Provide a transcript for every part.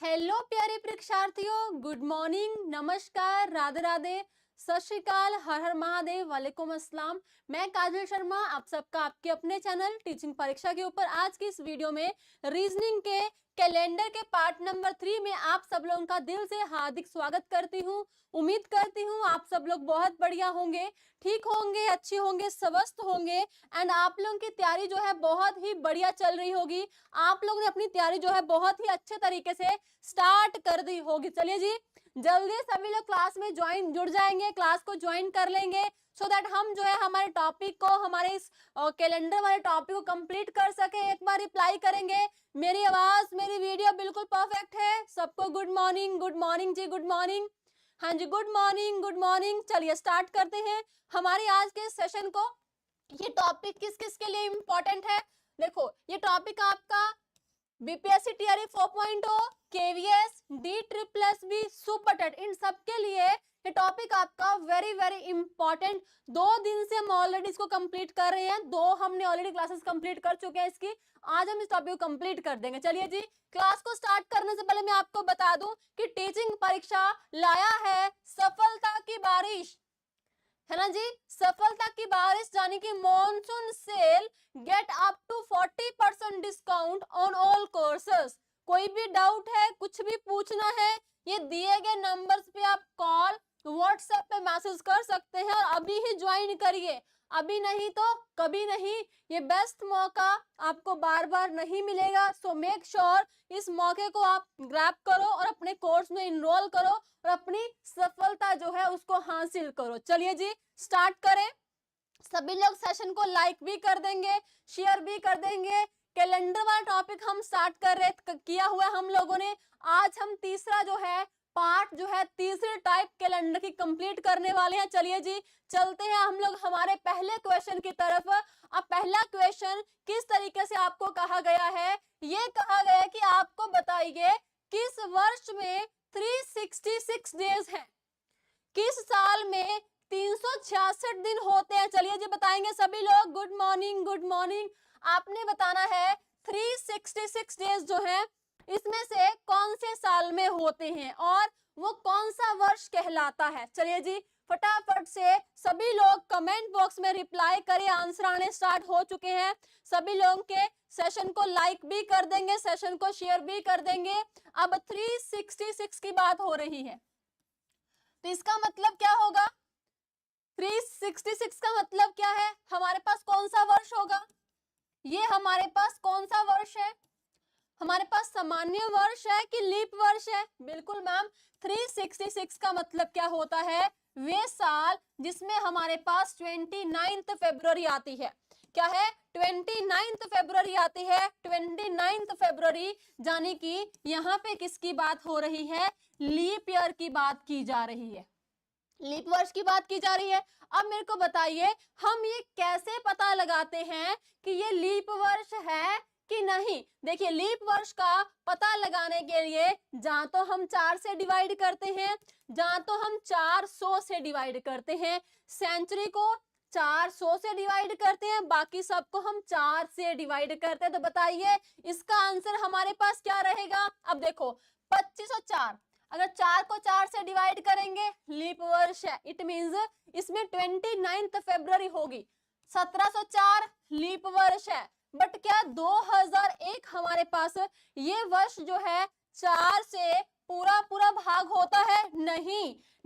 Hello प्यारे परीक्षार्थियों, good morning, नमस्कार, राधे राधे, सत श्री अकाल, हर हर महादेव, वालेकुम अस्सलाम। मैं काजल शर्मा आप सबका आपके अपने चैनल टीचिंग परीक्षा के ऊपर आज की इस वीडियो में रीजनिंग के कैलेंडर के पार्ट नंबर 3 में आप सब लोगों का दिल से हार्दिक स्वागत करती हूँ। उम्मीद करती हूँ आप सब लोग बहुत बढ़िया होंगे, ठीक होंगे, अच्छे होंगे, स्वस्थ होंगे एंड आप लोगों की तैयारी जो है बहुत ही बढ़िया चल रही होगी। आप लोगों ने अपनी तैयारी जो है बहुत ही अच्छे तरीके से स्टार्ट कर दी होगी। चलिए जी, जल्दी सभी लोग क्लास में जुड़ जाएंगे, क्लास को ज्वाइन कर लेंगे सो दैट हम जो है हमारे टॉपिक को, हमारे इस कैलेंडर वाले टॉपिक को कंप्लीट कर सके। एक बार रिप्लाई करेंगे, मेरी आवाज, मेरी वीडियो बिल्कुल परफेक्ट है। सबको गुड मॉर्निंग जी, गुड मॉर्निंग। हाँ जी, गुड मॉर्निंग। चलिए स्टार्ट करते हैं हमारे आज के सेशन को। ये टॉपिक किस किस के लिए इंपॉर्टेंट है? देखो, ये टॉपिक आपका बीपीएससी टीआरई 4.0, केवीएस, डी++बी, सुपर टेट, इन सब के लिए ये टॉपिक आपका वेरी वेरी इंपॉर्टेंट। 2 दिन से हम ऑलरेडी इसको कंप्लीट कर रहे हैं, 2 हमने ऑलरेडी क्लासेस कंप्लीट कर चुके हैं इसकी। आज हम इस टॉपिक को कंप्लीट कर देंगे। चलिए जी, क्लास को स्टार्ट करने से पहले मैं आपको बता दूं कि टीचिंग परीक्षा लाया है सफलता की बारिश, है ना जी, सफलता की बारिश, यानी कि monsoon sale, get up to 40% discount on all courses. कोई भी डाउट है, कुछ भी पूछना है, ये दिए गए नंबर्स पे आप कॉल, व्हाट्सएप पे मैसेज कर सकते हैं और अभी ही ज्वाइन करिए, अभी नहीं तो कभी नहीं। ये बेस्ट मौका आपको बार बार नहीं मिलेगा, सो मेक श्योर इस मौके को आप ग्रैब करो और अपने कोर्स में इनरोल करो और अपनी सफलता जो है उसको हासिल करो। चलिए जी, स्टार्ट करें। सभी लोग सेशन को लाइक भी कर देंगे, शेयर भी कर देंगे। कैलेंडर वाला टॉपिक हम स्टार्ट किया हुआ है हम लोगों ने। आज हम तीसरा जो है पार्ट जो है तीसरे टाइप कैलेंडर की कंप्लीट करने वाले हैं। चलिए जी, चलते हैं हम लोग हमारे पहले क्वेश्चन की तरफ। अब पहला क्वेश्चन किस तरीके से आपको कहा गया है? ये कहा गया है कि आपको बताइए किस वर्ष में 366 डेज है, किस साल में 366 दिन होते हैं। चलिए जी बताएंगे सभी लोग। Good morning. आपने बताना है 366 डेज जो है इसमें से कौन से साल में होते हैं और वो कौन सा वर्ष कहलाता है। चलिए जी, फटाफट से सभी लोग कमेंट बॉक्स में रिप्लाई करें। आंसर आने स्टार्ट हो चुके हैं। सभी लोगों के सेशन को लाइक भी कर देंगे, सेशन को शेयर भी कर देंगे। अब 366 की बात हो रही है तो इसका मतलब क्या होगा? 366 का मतलब क्या है? हमारे पास कौन सा वर्ष होगा? ये हमारे पास कौन सा वर्ष है? हमारे पास सामान्य वर्ष है कि लीप वर्ष है? बिल्कुल मैम, 366 का मतलब क्या होता है? वे साल जिसमें हमारे पास 29 फरवरी आती है। क्या है? 29 फरवरी आती है। 29 फरवरी, यानी कि यहाँ पे किसकी बात हो रही है? लीप ईयर की बात की जा रही है, लीप वर्ष की बात की जा रही है। अब मेरे को बताइए, हम ये कैसे पता लगाते हैं कि ये लीप वर्ष है कि नहीं? देखिए, लीप वर्ष का पता लगाने के लिए जहां तो हम 4 से डिवाइड करते हैं, जहां तो हम 400 से डिवाइड करते हैं। सेंचुरी को 400 से डिवाइड करते हैं, बाकी सबको हम 4 से डिवाइड करते हैं। तो बताइए इसका आंसर हमारे पास क्या रहेगा? अब देखो, 2504, अगर 4 को 4 से डिवाइड करेंगे, लीप वर्ष है, इट मींस इसमें 29 फरवरी होगी। 1704 लीप वर्ष है, बट क्या 2001 हमारे पास ये वर्ष जो है 4 से पूरा भाग होता है?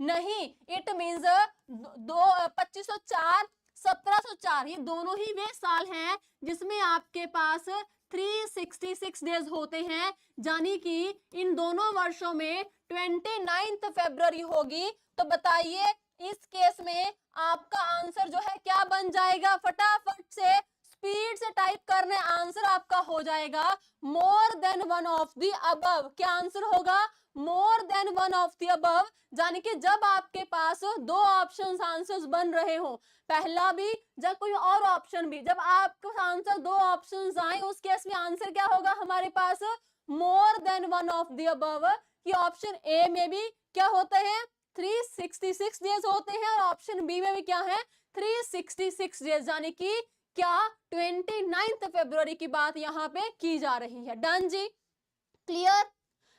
नहीं, इट मींस 2504, 1704, ये दोनों ही वे साल हैं जिसमें आपके पास 366 डेज होते हैं, यानी कि इन दोनों वर्षों में 29 फरवरी होगी। तो बताइए इस केस में आपका आंसर जो है क्या बन जाएगा? फटाफट से स्पीड से टाइप करने, आंसर आपका हो जाएगा मोर than one of the above. क्या आंसर होगा? मोर than one of the above, यानी कि जब आपके पास 2 ऑप्शंस आंसर्स बन रहे हो, पहला भी जब कोई और ऑप्शन भी, जब आपके आंसर 2 ऑप्शंस आए उस केस में आंसर क्या होगा हमारे पास? More than one of the above. कि ऑप्शन ए में भी क्या होते हैं? 366 डेज होते हैं और ऑप्शन बी में भी क्या है? 366 डेज, यानी कि क्या 29 फरवरी की बात यहाँ पे की जा रही है। डन जी, क्लियर?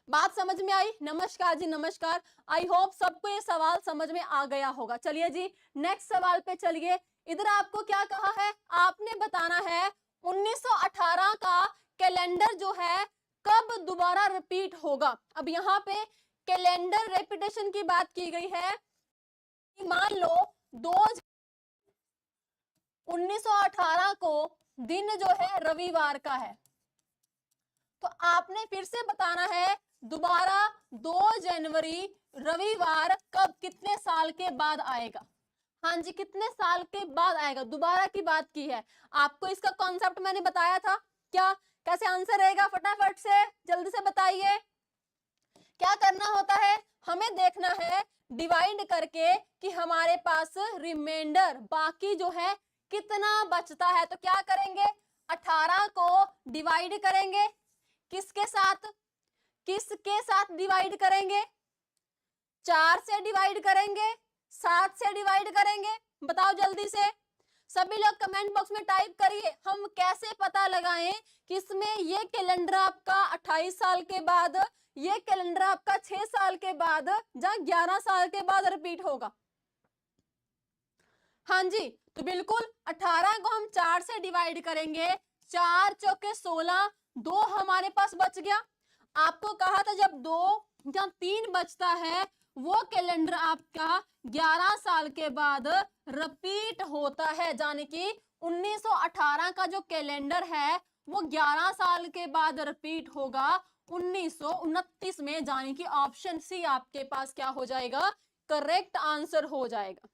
बात समझ में आई? नमस्कार जी, नमस्कार। आई होप सबको ये सवाल समझ में आ गया होगा। चलिए जी नेक्स्ट सवाल पे चलिए। इधर आपको क्या कहा है, आपने बताना है 1918 का कैलेंडर जो है कब दोबारा रिपीट होगा। अब यहाँ पे कैलेंडर रेपिटेशन की बात की गई है कि मान लो 1918 को दिन जो है रविवार का है, तो आपने फिर से बताना है दोबारा 2 जनवरी रविवार कब कितने साल के बाद आएगा। हाँ जी, कितने साल के बाद आएगा, दोबारा की बात की है। आपको इसका कॉन्सेप्ट मैंने बताया था क्या, कैसे आंसर रहेगा, फटाफट से जल्दी से बताइए। क्या करना होता है, हमें देखना है डिवाइड करके कि हमारे पास रिमाइंडर बाकी जो है कितना बचता है। तो क्या करेंगे, 18 को डिवाइड करेंगे किसके साथ, किसके साथ डिवाइड करेंगे, 4 से डिवाइड करेंगे, 7 से डिवाइड करेंगे, बताओ जल्दी से। सभी लोग कमेंट बॉक्स में टाइप करिए, हम कैसे पता लगाएं कि इसमें ये कैलेंडर आपका 28 साल के बाद, ये कैलेंडर आपका 6 साल के बाद या 11 साल के बाद रिपीट होगा। हाँ जी, तो बिल्कुल 18 को हम 4 से डिवाइड करेंगे, 4 चौके 16, 2 हमारे पास बच गया। आपको कहा था जब 2 या 3 बचता है वो कैलेंडर आपका 11 साल के बाद रिपीट होता है, यानी कि 1918 का जो कैलेंडर है वो 11 साल के बाद रिपीट होगा 1929 में, यानी कि ऑप्शन सी आपके पास क्या हो जाएगा, करेक्ट आंसर हो जाएगा।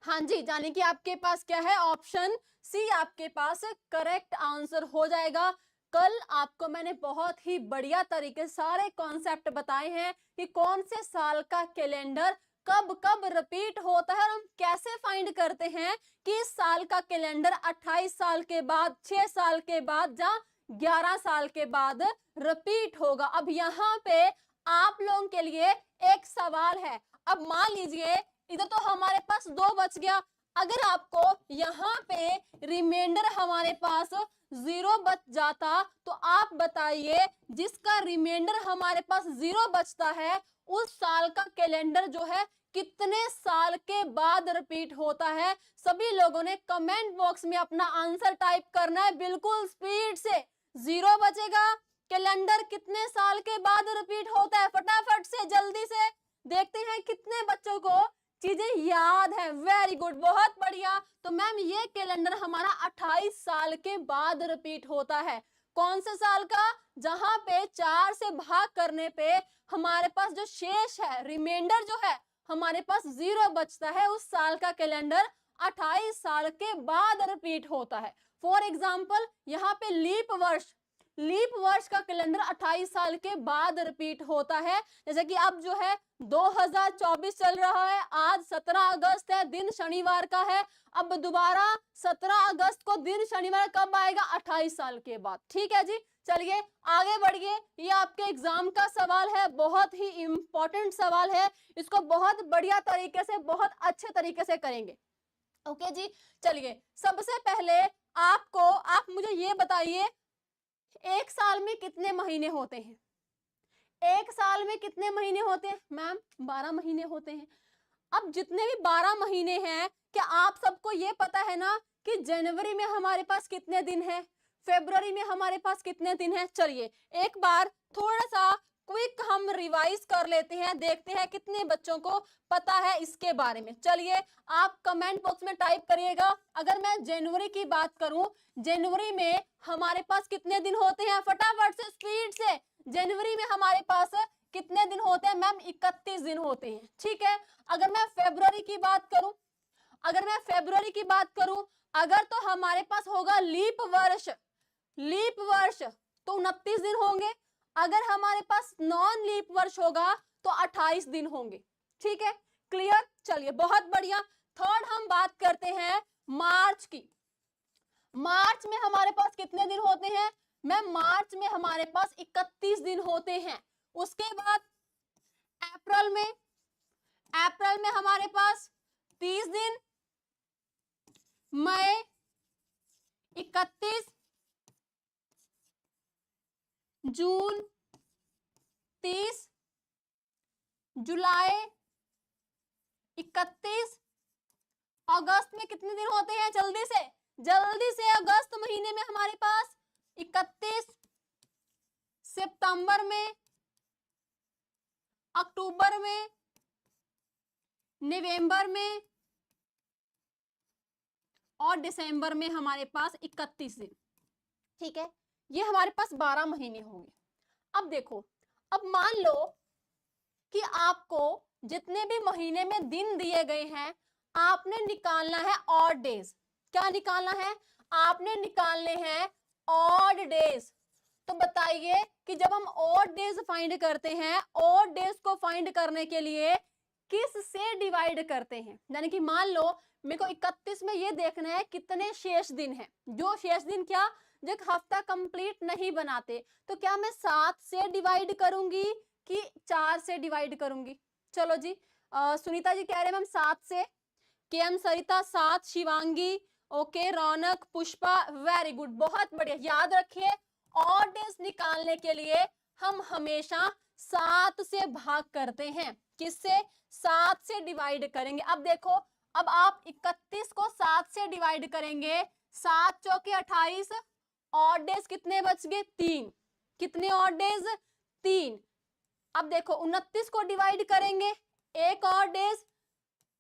हाँ जी, यानी कि आपके पास क्या है, ऑप्शन सी आपके पास करेक्ट आंसर हो जाएगा। कल आपको मैंने बहुत ही बढ़िया तरीके सारे कॉन्सेप्ट बताए हैं कि कौन से साल का कैलेंडर कब कब रिपीट होता है और हम कैसे फाइंड करते हैं कि इस साल का कैलेंडर 28 साल के बाद, 6 साल के बाद या 11 साल के बाद रिपीट होगा। अब यहाँ पे आप लोगों के लिए एक सवाल है। अब मान लीजिए इधर तो हमारे पास 2 बच गया, अगर आपको यहाँ पे रिमाइंडर हमारे पास 0 बच जाता तो आप बताइए जिसका रिमाइंडर हमारे पास 0 बचता है उस साल का कैलेंडर जो है कितने साल के बाद रिपीट होता है। सभी लोगों ने कमेंट बॉक्स में अपना आंसर टाइप करना है बिल्कुल स्पीड से। 0 बचेगा, कैलेंडर कितने साल के बाद रिपीट होता है, फटाफट से जल्दी से देखते हैं कितने बच्चों को चीजें याद है। वेरी गुड, बहुत बढ़िया। तो मैम ये कैलेंडर हमारा 28 साल के बाद रिपीट होता है। कौन से साल का, जहां पे 4 से भाग करने पे हमारे पास जो शेष है, रिमाइंडर जो है हमारे पास 0 बचता है, उस साल का कैलेंडर 28 साल के बाद रिपीट होता है। फॉर एग्जाम्पल यहाँ पे लीप वर्ष का कैलेंडर 28 साल के बाद रिपीट होता है। जैसे कि अब जो है 2024 चल रहा है, आज 17 अगस्त है, दिन शनिवार का है। अब दोबारा 17 अगस्त को दिन शनिवार कब आएगा, 28 साल के बाद। ठीक है जी, चलिए आगे बढ़िए। ये आपके एग्जाम का सवाल है, बहुत ही इंपॉर्टेंट सवाल है, इसको बहुत बढ़िया तरीके से, बहुत अच्छे तरीके से करेंगे। ओके जी, चलिए सबसे पहले आप मुझे ये बताइए एक साल में कितने महीने होते हैं। एक साल में कितने महीने होते हैं मैम, 12 महीने होते हैं। अब जितने भी 12 महीने हैं, क्या आप सबको ये पता है ना कि जनवरी में हमारे पास कितने दिन है, फरवरी में हमारे पास कितने दिन है। चलिए एक बार थोड़ा सा क्विक हम रिवाइज कर लेते हैं, देखते हैं कितने बच्चों को पता है इसके बारे में। चलिए आप कमेंट बॉक्स में टाइप करिएगा। अगर मैं जनवरी की बात करूं, जनवरी में हमारे पास कितने दिन होते हैं, फटाफट से स्पीड से। जनवरी में हमारे पास कितने दिन होते हैं मैम, 31 दिन होते हैं। ठीक है, अगर मैं फरवरी की बात करूं, अगर तो हमारे पास होगा लीप वर्ष तो 29 दिन होंगे। अगर हमारे पास नॉन लीप वर्ष होगा तो 28 दिन होंगे। ठीक है, क्लियर। चलिए बहुत बढ़िया। थर्ड हम बात करते हैं मार्च की। मार्च में हमारे पास कितने दिन होते हैं मैम, मार्च में हमारे पास 31 दिन होते हैं। उसके बाद अप्रैल में हमारे पास 30 दिन, मई 31, जून 30, जुलाई 31, अगस्त में कितने दिन होते हैं? जल्दी से अगस्त महीने में हमारे पास 31, सितंबर में, अक्टूबर में, नवंबर में और दिसंबर में हमारे पास 31 दिन। ठीक है, ये हमारे पास 12 महीने होंगे। अब देखो, अब मान लो कि आपको जितने भी महीने में दिन दिए गए हैं आपने निकालना है ऑड डेज। क्या निकालना है? आपने निकालने हैं ऑड डेज। तो बताइए कि जब हम ऑड डेज फाइंड करते हैं, ऑड डेज को फाइंड करने के लिए किस से डिवाइड करते हैं? यानी कि मान लो मेरे को 31 में ये देखना है कितने शेष दिन है। जो शेष दिन क्या, जो एक हफ्ता कंप्लीट नहीं बनाते, तो क्या मैं 7 से डिवाइड करूंगी कि 4 से डिवाइड करूंगी? चलो जी, सुनीता जी कह रहे हैं हम 7 से, के एम सरिता 7, शिवांगी ओके, रौनक, पुष्पा वेरी गुड, बहुत बढ़िया। याद रखिए ऑड डेज निकालने के लिए हम हमेशा 7 से भाग करते हैं। किससे? 7 से डिवाइड करेंगे। अब देखो, अब आप 31 को 7 से डिवाइड करेंगे, 7 चौके 28, ऑड डेज कितने बच गए? 3। कितने ऑड डेज? 3। अब देखो 29 को डिवाइड करेंगे, एक ऑड डेज,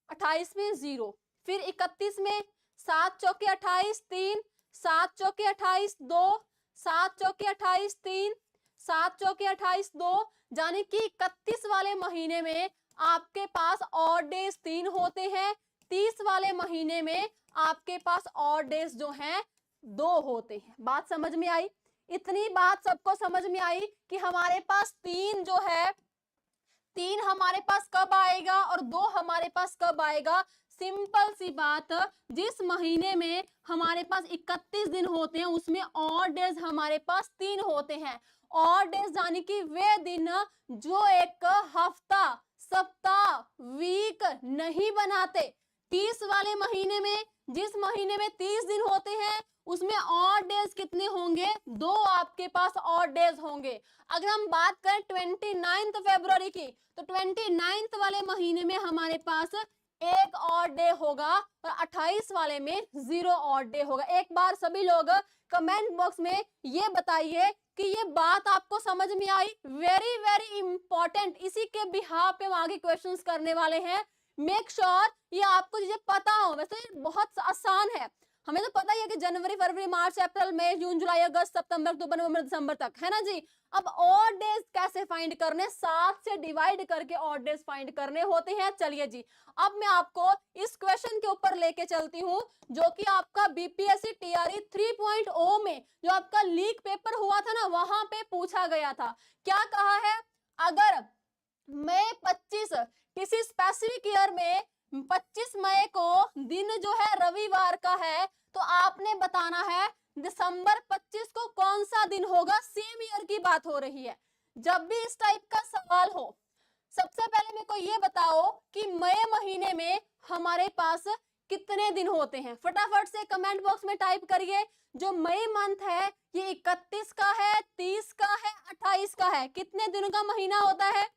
28 में 0, फिर 31 में 7 चौके 28, 3, 7 चौके 28, 2, 7 चौके 28, 3, 7 चौके 28, 2, यानी कि 31 वाले महीने में आपके पास ऑड डेज 3 होते हैं, 30 वाले महीने में आपके पास ऑड डेज जो हैं 2 होते हैं। बात समझ में आई? इतनी बात सबको समझ में आई कि हमारे पास 3 जो है, 3 हमारे पास कब आएगा और 2 हमारे पास कब आएगा? सिंपल सी बात, जिस महीने में हमारे पास 31 दिन होते हैं उसमें ऑड डेज हमारे पास 3 होते हैं। ऑड डेज यानी कि वे दिन जो एक हफ्ता, सप्ताह, वीक नहीं बनाते। 30 वाले महीने में, जिस महीने में 30 दिन होते हैं उसमें ऑड डेज कितने होंगे? 2 आपके पास ऑड डेज होंगे। अगर हम बात करें 29 फरवरी की, तो 29 वाले महीने में हमारे पास एक ऑड डे होगा और 28 वाले में 0 ऑड डे होगा। एक बार सभी लोग कमेंट बॉक्स में ये बताइए कि ये बात आपको समझ में आई। वेरी वेरी इंपॉर्टेंट, इसी के बिहाफ पे हम आगे क्वेश्चंस करने वाले हैं। मेक श्योर ये आपको चीजें पता हो। वैसे बहुत आसान है, हमें तो पता ही है कि जनवरी, फरवरी, मार्च, अप्रैल, मई, जून, जुलाई, अगस्त, सितंबर, अक्टूबर, नवंबर, दिसंबर तक, है ना जी। अब ऑड डेज कैसे फाइंड करने? 7 से डिवाइड करके ऑड डेज फाइंड करने होते हैं। चलिए जी, अब मैं आपको इस क्वेश्चन के ऊपर लेके चलती हूँ जो कि आपका बीपीएससी टीआरई 3.0 में जो आपका लीक पेपर हुआ था ना, वहां पे पूछा गया था। क्या कहा है? अगर मई 25 किसी स्पेसिफिक ईयर में 25 मई को दिन जो है रविवार का है, तो आपने बताना है दिसंबर 25 को कौन सा दिन होगा। सेम ईयर की बात हो रही है। जब भी इस टाइप का सवाल हो, सबसे पहले मेरे को ये बताओ कि मई महीने में हमारे पास कितने दिन होते हैं। फटाफट से कमेंट बॉक्स में टाइप करिए। जो मई मंथ है ये 31 का है, 30 का है, 28 का है। कितने दिनों का महीना होता है?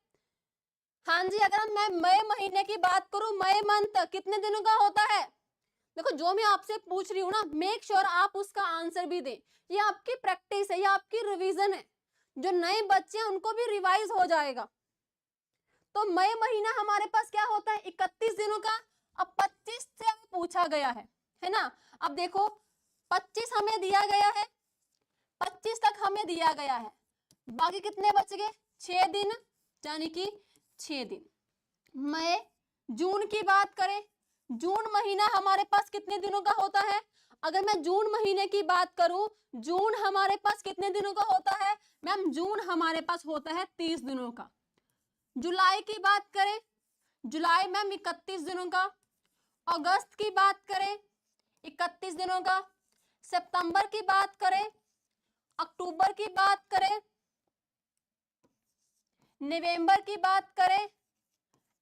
हाँ जी, अगर मैं मई महीने की बात करूं, मई मंथ कितने दिनों का होता है? देखो, जो मैं आपसे पूछ रही हूँ ना, मेक श्योर आप उसका आंसर भी दें। ये आपकी प्रैक्टिस है, ये आपकी रिवीजन है। जो नए बच्चे हैं उनको भी रिवाइज हो जाएगा। तो मई महीना हमारे पास क्या होता है? 31 दिनों का। अब 25 से पूछा गया है ना। अब देखो 25 हमें दिया गया है, 25 तक हमें दिया गया है, बाकी कितने बच गए? 6 दिन, यानी कि 6 दिन। मई, जून की बात करें, जून महीना हमारे पास कितने दिनों का होता है? अगर मैं जून महीने की बात करूं, जून हमारे पास कितने दिनों का होता है? मैम जून हमारे पास होता है 30 दिनों का। जुलाई की बात करें, जुलाई मैम 31 दिनों का। अगस्त की बात करें 31 दिनों का। सितंबर की बात करें, अक्टूबर की बात करें, नवंबर की बात करें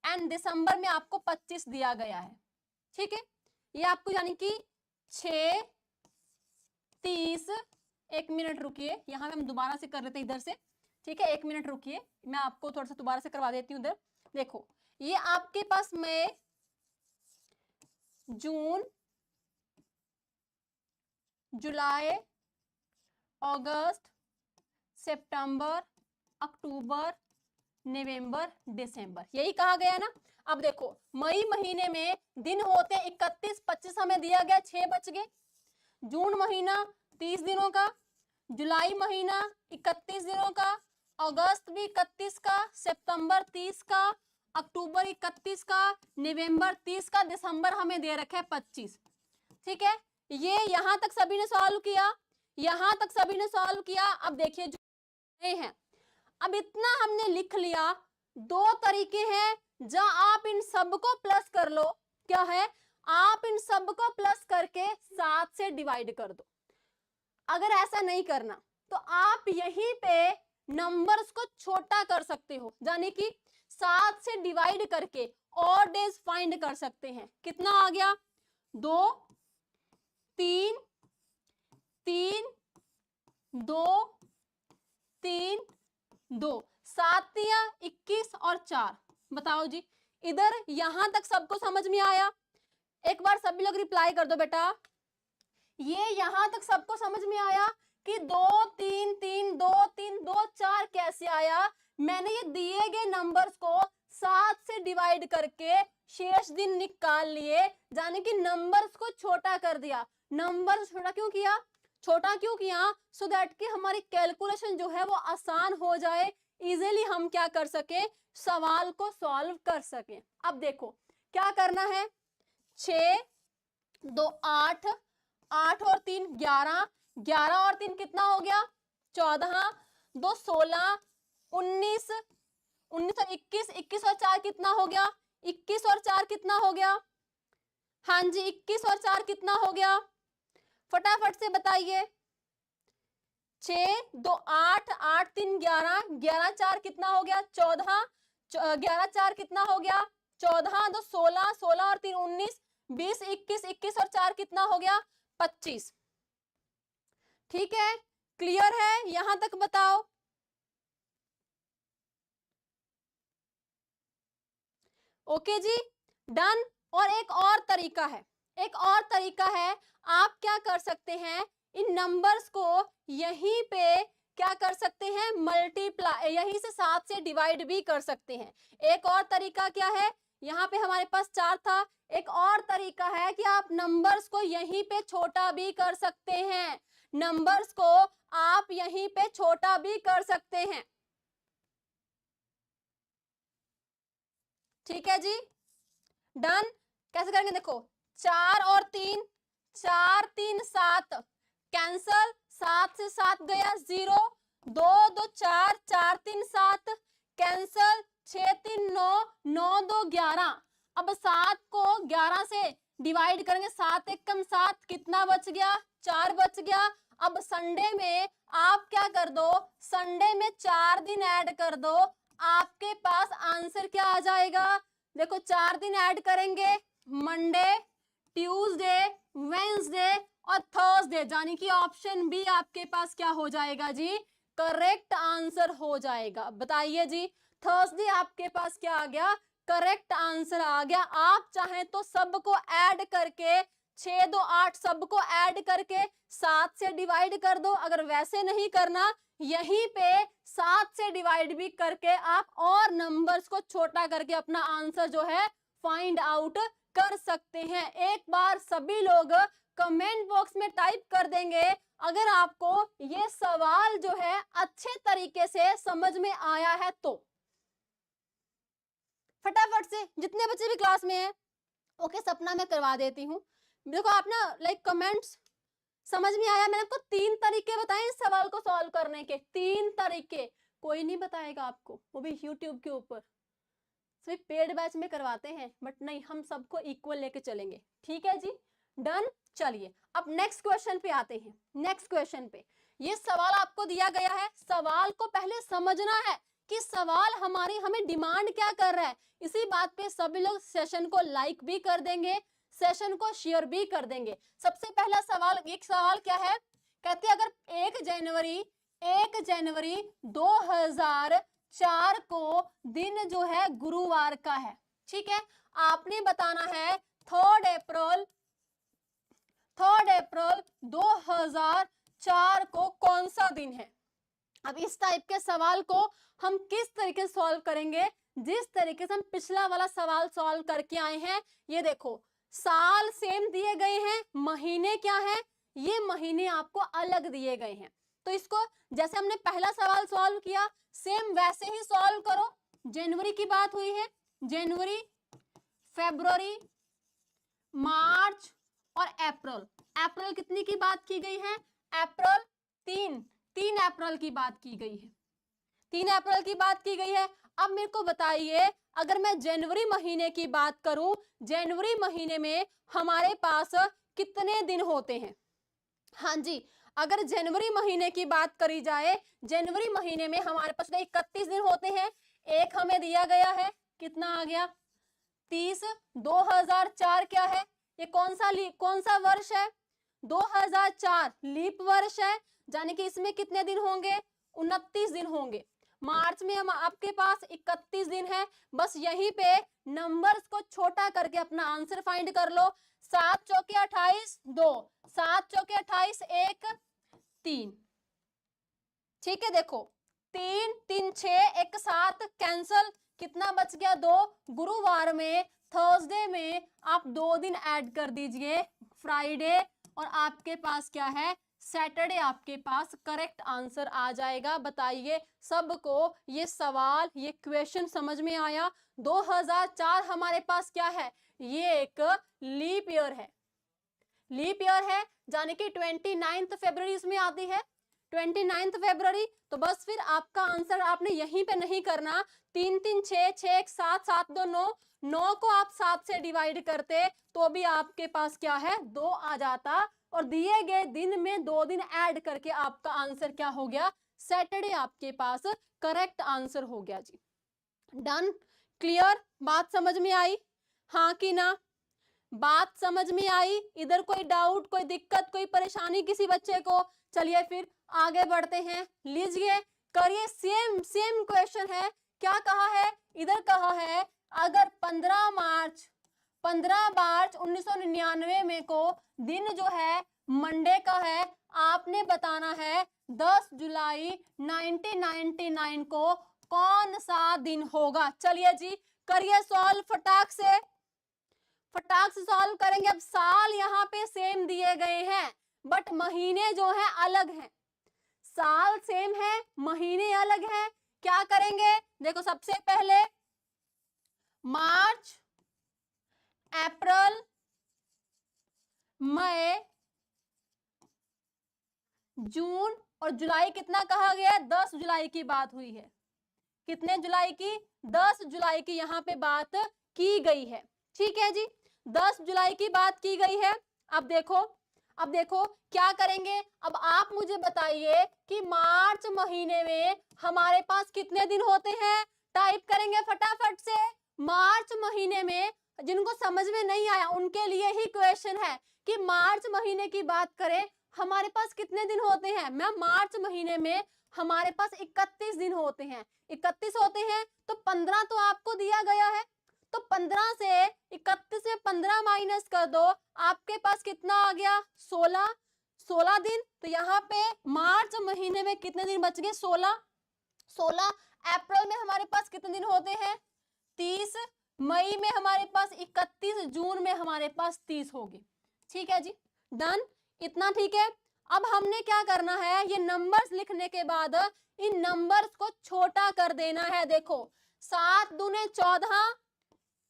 एंड दिसंबर में आपको 25 दिया गया है। ठीक है, ये आपको यानी कि 6, 30, 1 मिनट रुकिए, यहां हम दोबारा से कर लेते हैं इधर से। ठीक है, 1 मिनट रुकिए, मैं आपको थोड़ा सा दोबारा से करवा देती हूँ उधर। देखो ये आपके पास मई, जून, जुलाई, अगस्त, सितंबर, अक्टूबर, नवंबर, दिसंबर, यही कहा गया ना। अब देखो मई महीने में दिन होते हैं 31, 25 हमें दिया गया, 6 बच गए। जून महीना 30 दिनों का, जुलाई महीना 31 दिनों का, अगस्त भी 31 का, सितंबर 30 का, अक्टूबर 31 का, नवंबर 30 का, दिसंबर हमें दे रखा है 25। ठीक है, ये यहां तक सभी ने सॉल्व किया, यहां तक सभी ने सॉल्व किया। अब देखिए जो हैं, अब इतना हमने लिख लिया। दो तरीके हैं जहां आप इन सबको प्लस कर लो। क्या है, आप इन सबको प्लस करके 7 से डिवाइड कर दो। अगर ऐसा नहीं करना तो आप यहीं पे नंबर्स को छोटा कर सकते हो, यानी कि 7 से डिवाइड करके ऑड डेज फाइंड कर सकते हैं। कितना आ गया, 2 3 3 2 3 2, 7 दिया 21 और 4। बताओ जी, इधर यहां तक सबको समझ में आया? एक बार सभी लोग रिप्लाई कर दो बेटा। ये यहां तक सबको समझ में आया कि 2 3 3 2 3 2 4 कैसे आया? मैंने ये दिए गए नंबर्स को 7 से डिवाइड करके शेष दिन निकाल लिए, यानी कि नंबर्स को छोटा कर दिया। नंबर छोटा क्यों किया? छोटा क्यों किया? सो दैट कि हमारी कैलकुलेशन जो है वो आसान हो जाए, इजीली हम क्या कर सके, सवाल को सॉल्व कर सके। अब देखो क्या करना है, 6 2 8, 8 और 3 11, 11 और 3 कितना हो गया, 14, 2 16, 19, 19 और 21, 21 और 4 कितना हो गया, 21 और 4 कितना हो गया? हाँ जी 21 और 4 कितना हो गया? फटाफट से बताइए। 6 2 8, 8 3 11, 11 4 कितना हो गया, 14, 11 4 कितना हो गया, 14, 2 16, 16 और 3 19, 20 21, 21 और 4 कितना हो गया, 25। ठीक है, क्लियर है यहां तक? बताओ। ओके जी, डन। और एक और तरीका है, एक और तरीका है, आप क्या कर सकते हैं, इन नंबर्स को यहीं पे क्या कर सकते हैं, मल्टीप्लाई, यहीं से 7 से डिवाइड भी कर सकते हैं। एक और तरीका क्या है, यहाँ पे हमारे पास 4 था, एक और तरीका है कि आप नंबर्स को यहीं पे छोटा भी कर सकते हैं। नंबर्स को आप यहीं पे छोटा भी कर सकते हैं। ठीक है जी, डन। कैसे करेंगे, देखो 4 और 3, 4 3 7 कैंसल, 7 से 7 गया 0, 2 2 4, 4 3 7 कैंसल, 6 3 9, 9 2 11। अब 7 को 11 से डिवाइड करेंगे, 7 1 कम 7, कितना बच गया, 4 बच गया। अब संडे में आप क्या कर दो, संडे में 4 दिन ऐड कर दो, आपके पास आंसर क्या आ जाएगा? देखो 4 दिन ऐड करेंगे, मंडे, ट्यूसडे, वेंसडे और थर्सडे, यानी कि ऑप्शन बी आपके पास क्या हो जाएगा जी, करेक्ट आंसर हो जाएगा। बताइए जी, थर्सडे आपके पास क्या आ गया, करेक्ट आंसर आ गया। आप चाहें तो सबको ऐड करके 6 2 8 सबको ऐड करके 7 से डिवाइड कर दो। अगर वैसे नहीं करना, यहीं पे 7 से डिवाइड भी करके आप और नंबर्स को छोटा करके अपना आंसर जो है फाइंड आउट कर सकते हैं। एक बार सभी लोग कमेंट बॉक्स में टाइप कर देंगे अगर आपको ये सवाल जो है अच्छे तरीके से समझ में आया है तो। फटाफट से जितने बच्चे भी क्लास में हैं, ओके सपना मैं करवा देती हूँ। देखो आप ना लाइक कमेंट्स समझ में आया? मैंने आपको 3 तरीके बताए इस सवाल को सॉल्व करने के, 3 तरीके। कोई नहीं बताएगा आपको, वो भी यूट्यूब के ऊपर। सिर्फ पेड बैच में करवाते हैं, बट नहीं, हम सबको इक्वल लेके चलेंगे। ठीक है जी, डन। चलिए अब नेक्स्ट क्वेश्चन पे आते हैं। नेक्स्ट क्वेश्चन पे ये सवाल आपको दिया गया है, सवाल को पहले समझना है कि सवाल हमें डिमांड क्या कर रहा है। इसी बात पे सभी लोग सेशन को लाइक भी कर देंगे, सेशन को शेयर भी कर देंगे। सबसे पहला सवाल, एक सवाल क्या है, कहते हैं अगर 1 जनवरी 1 जनवरी 2004 को दिन जो है गुरुवार का है। ठीक है, आपने बताना है 3 अप्रैल 2004 को कौन सा दिन है। अब इस टाइप के सवाल को हम किस तरीके से सॉल्व करेंगे, जिस तरीके से हम पिछला वाला सवाल सॉल्व करके आए हैं। ये देखो, साल सेम दिए गए हैं, महीने क्या है, ये महीने आपको अलग दिए गए हैं। तो इसको जैसे हमने पहला सवाल सॉल्व किया, सेम वैसे ही सॉल्व करो। जनवरी की बात हुई है, जनवरी, फरवरी, मार्च और अप्रैल। अप्रैल कितनी की बात की गई है, अप्रैल 3 अप्रैल की बात की गई है, 3 अप्रैल की बात की गई है। अब मेरे को बताइए, अगर मैं जनवरी महीने की बात करूं, जनवरी महीने में हमारे पास कितने दिन होते हैं। हाँ जी, अगर जनवरी महीने की बात करी जाए, जनवरी महीने में हमारे पास 31 दिन होते हैं। एक हमें दिया गया है, कितना आ गया 30। 2004 क्या है, ये कौन सा वर्ष है, 2004 लीप वर्ष है, यानी कि इसमें कितने दिन होंगे, 29 दिन होंगे। मार्च में हम आपके पास 31 दिन है। बस यहीं पे नंबर्स को छोटा करके अपना आंसर फाइंड कर लो। 7 चौके 28, 2, 7 चौके 28, 1, 3। ठीक है, देखो 3 3 6 1 7 कैंसल, कितना बच गया 2। गुरुवार में, थर्सडे में आप 2 दिन ऐड कर दीजिए, फ्राइडे और आपके पास क्या है, सैटरडे आपके पास करेक्ट आंसर आ जाएगा। बताइए सबको ये सवाल, ये क्वेश्चन समझ में आया। 2004 हमारे पास क्या है, ये एक लीप ईयर है, लीप ईयर है, यानी कि 29 फरवरी इसमें आती है, 29 फरवरी। तो बस फिर आपका आंसर आपने यहीं पे नहीं करना। 3 3 6 6 1 7 7 2 9, 9 को आप 7 से डिवाइड करते तो भी आपके पास क्या है, 2 आ जाता, और दिए गए दिन में 2 दिन ऐड करके आपका आंसर क्या हो गया, सैटरडे आपके पास करेक्ट आंसर हो गया जी। डन, क्लियर, बात समझ में आई, हाँ कि ना, बात समझ में आई। इधर कोई डाउट, कोई दिक्कत, कोई परेशानी किसी बच्चे को। चलिए फिर आगे बढ़ते हैं, लीजिए करिए, सेम सेम क्वेश्चन है। क्या कहा है, इधर कहा है अगर 15 मार्च 1999 में को दिन जो है मंडे का है, आपने बताना है 10 जुलाई 1999 को कौन सा दिन होगा। चलिए जी करिए सॉल्व, फटाक से सॉल्व करेंगे। अब साल यहाँ पे सेम दिए गए हैं, बट महीने जो है अलग हैं। साल सेम है, महीने अलग हैं। क्या करेंगे, देखो सबसे पहले मार्च, अप्रैल, मई, जून और जुलाई कितना कहा गया, 10 जुलाई की बात हुई है। कितने जुलाई की, 10 जुलाई की यहाँ पे बात की गई है। ठीक है जी, 10 जुलाई की बात की गई है। अब देखो क्या करेंगे। अब आप मुझे बताइए कि मार्च महीने में हमारे पास कितने दिन होते हैं। टाइप करेंगे फटाफट से। मार्च महीने में, जिनको समझ में नहीं आया उनके लिए ही क्वेश्चन है कि मार्च महीने की बात करें, हमारे पास कितने दिन होते हैं। मैम मार्च महीने में हमारे पास 31 दिन होते हैं। 31 होते हैं तो 15 तो आपको दिया गया है, तो 15 से 31 से 15 माइनस कर दो, आपके पास कितना आ गया, 16 दिन। तो यहाँ पे मार्च महीने में कितने दिन बच गए, 16। अप्रैल में हमारे पास कितने दिन होते हैं, 30। मई में हमारे पास 31, जून में हमारे पास 30 होगी। ठीक है जी, डन, इतना ठीक है। अब हमने क्या करना है, ये नंबर्स लिखने के बाद इन नंबर्स को छोटा कर देना है। देखो 7 दूने 14,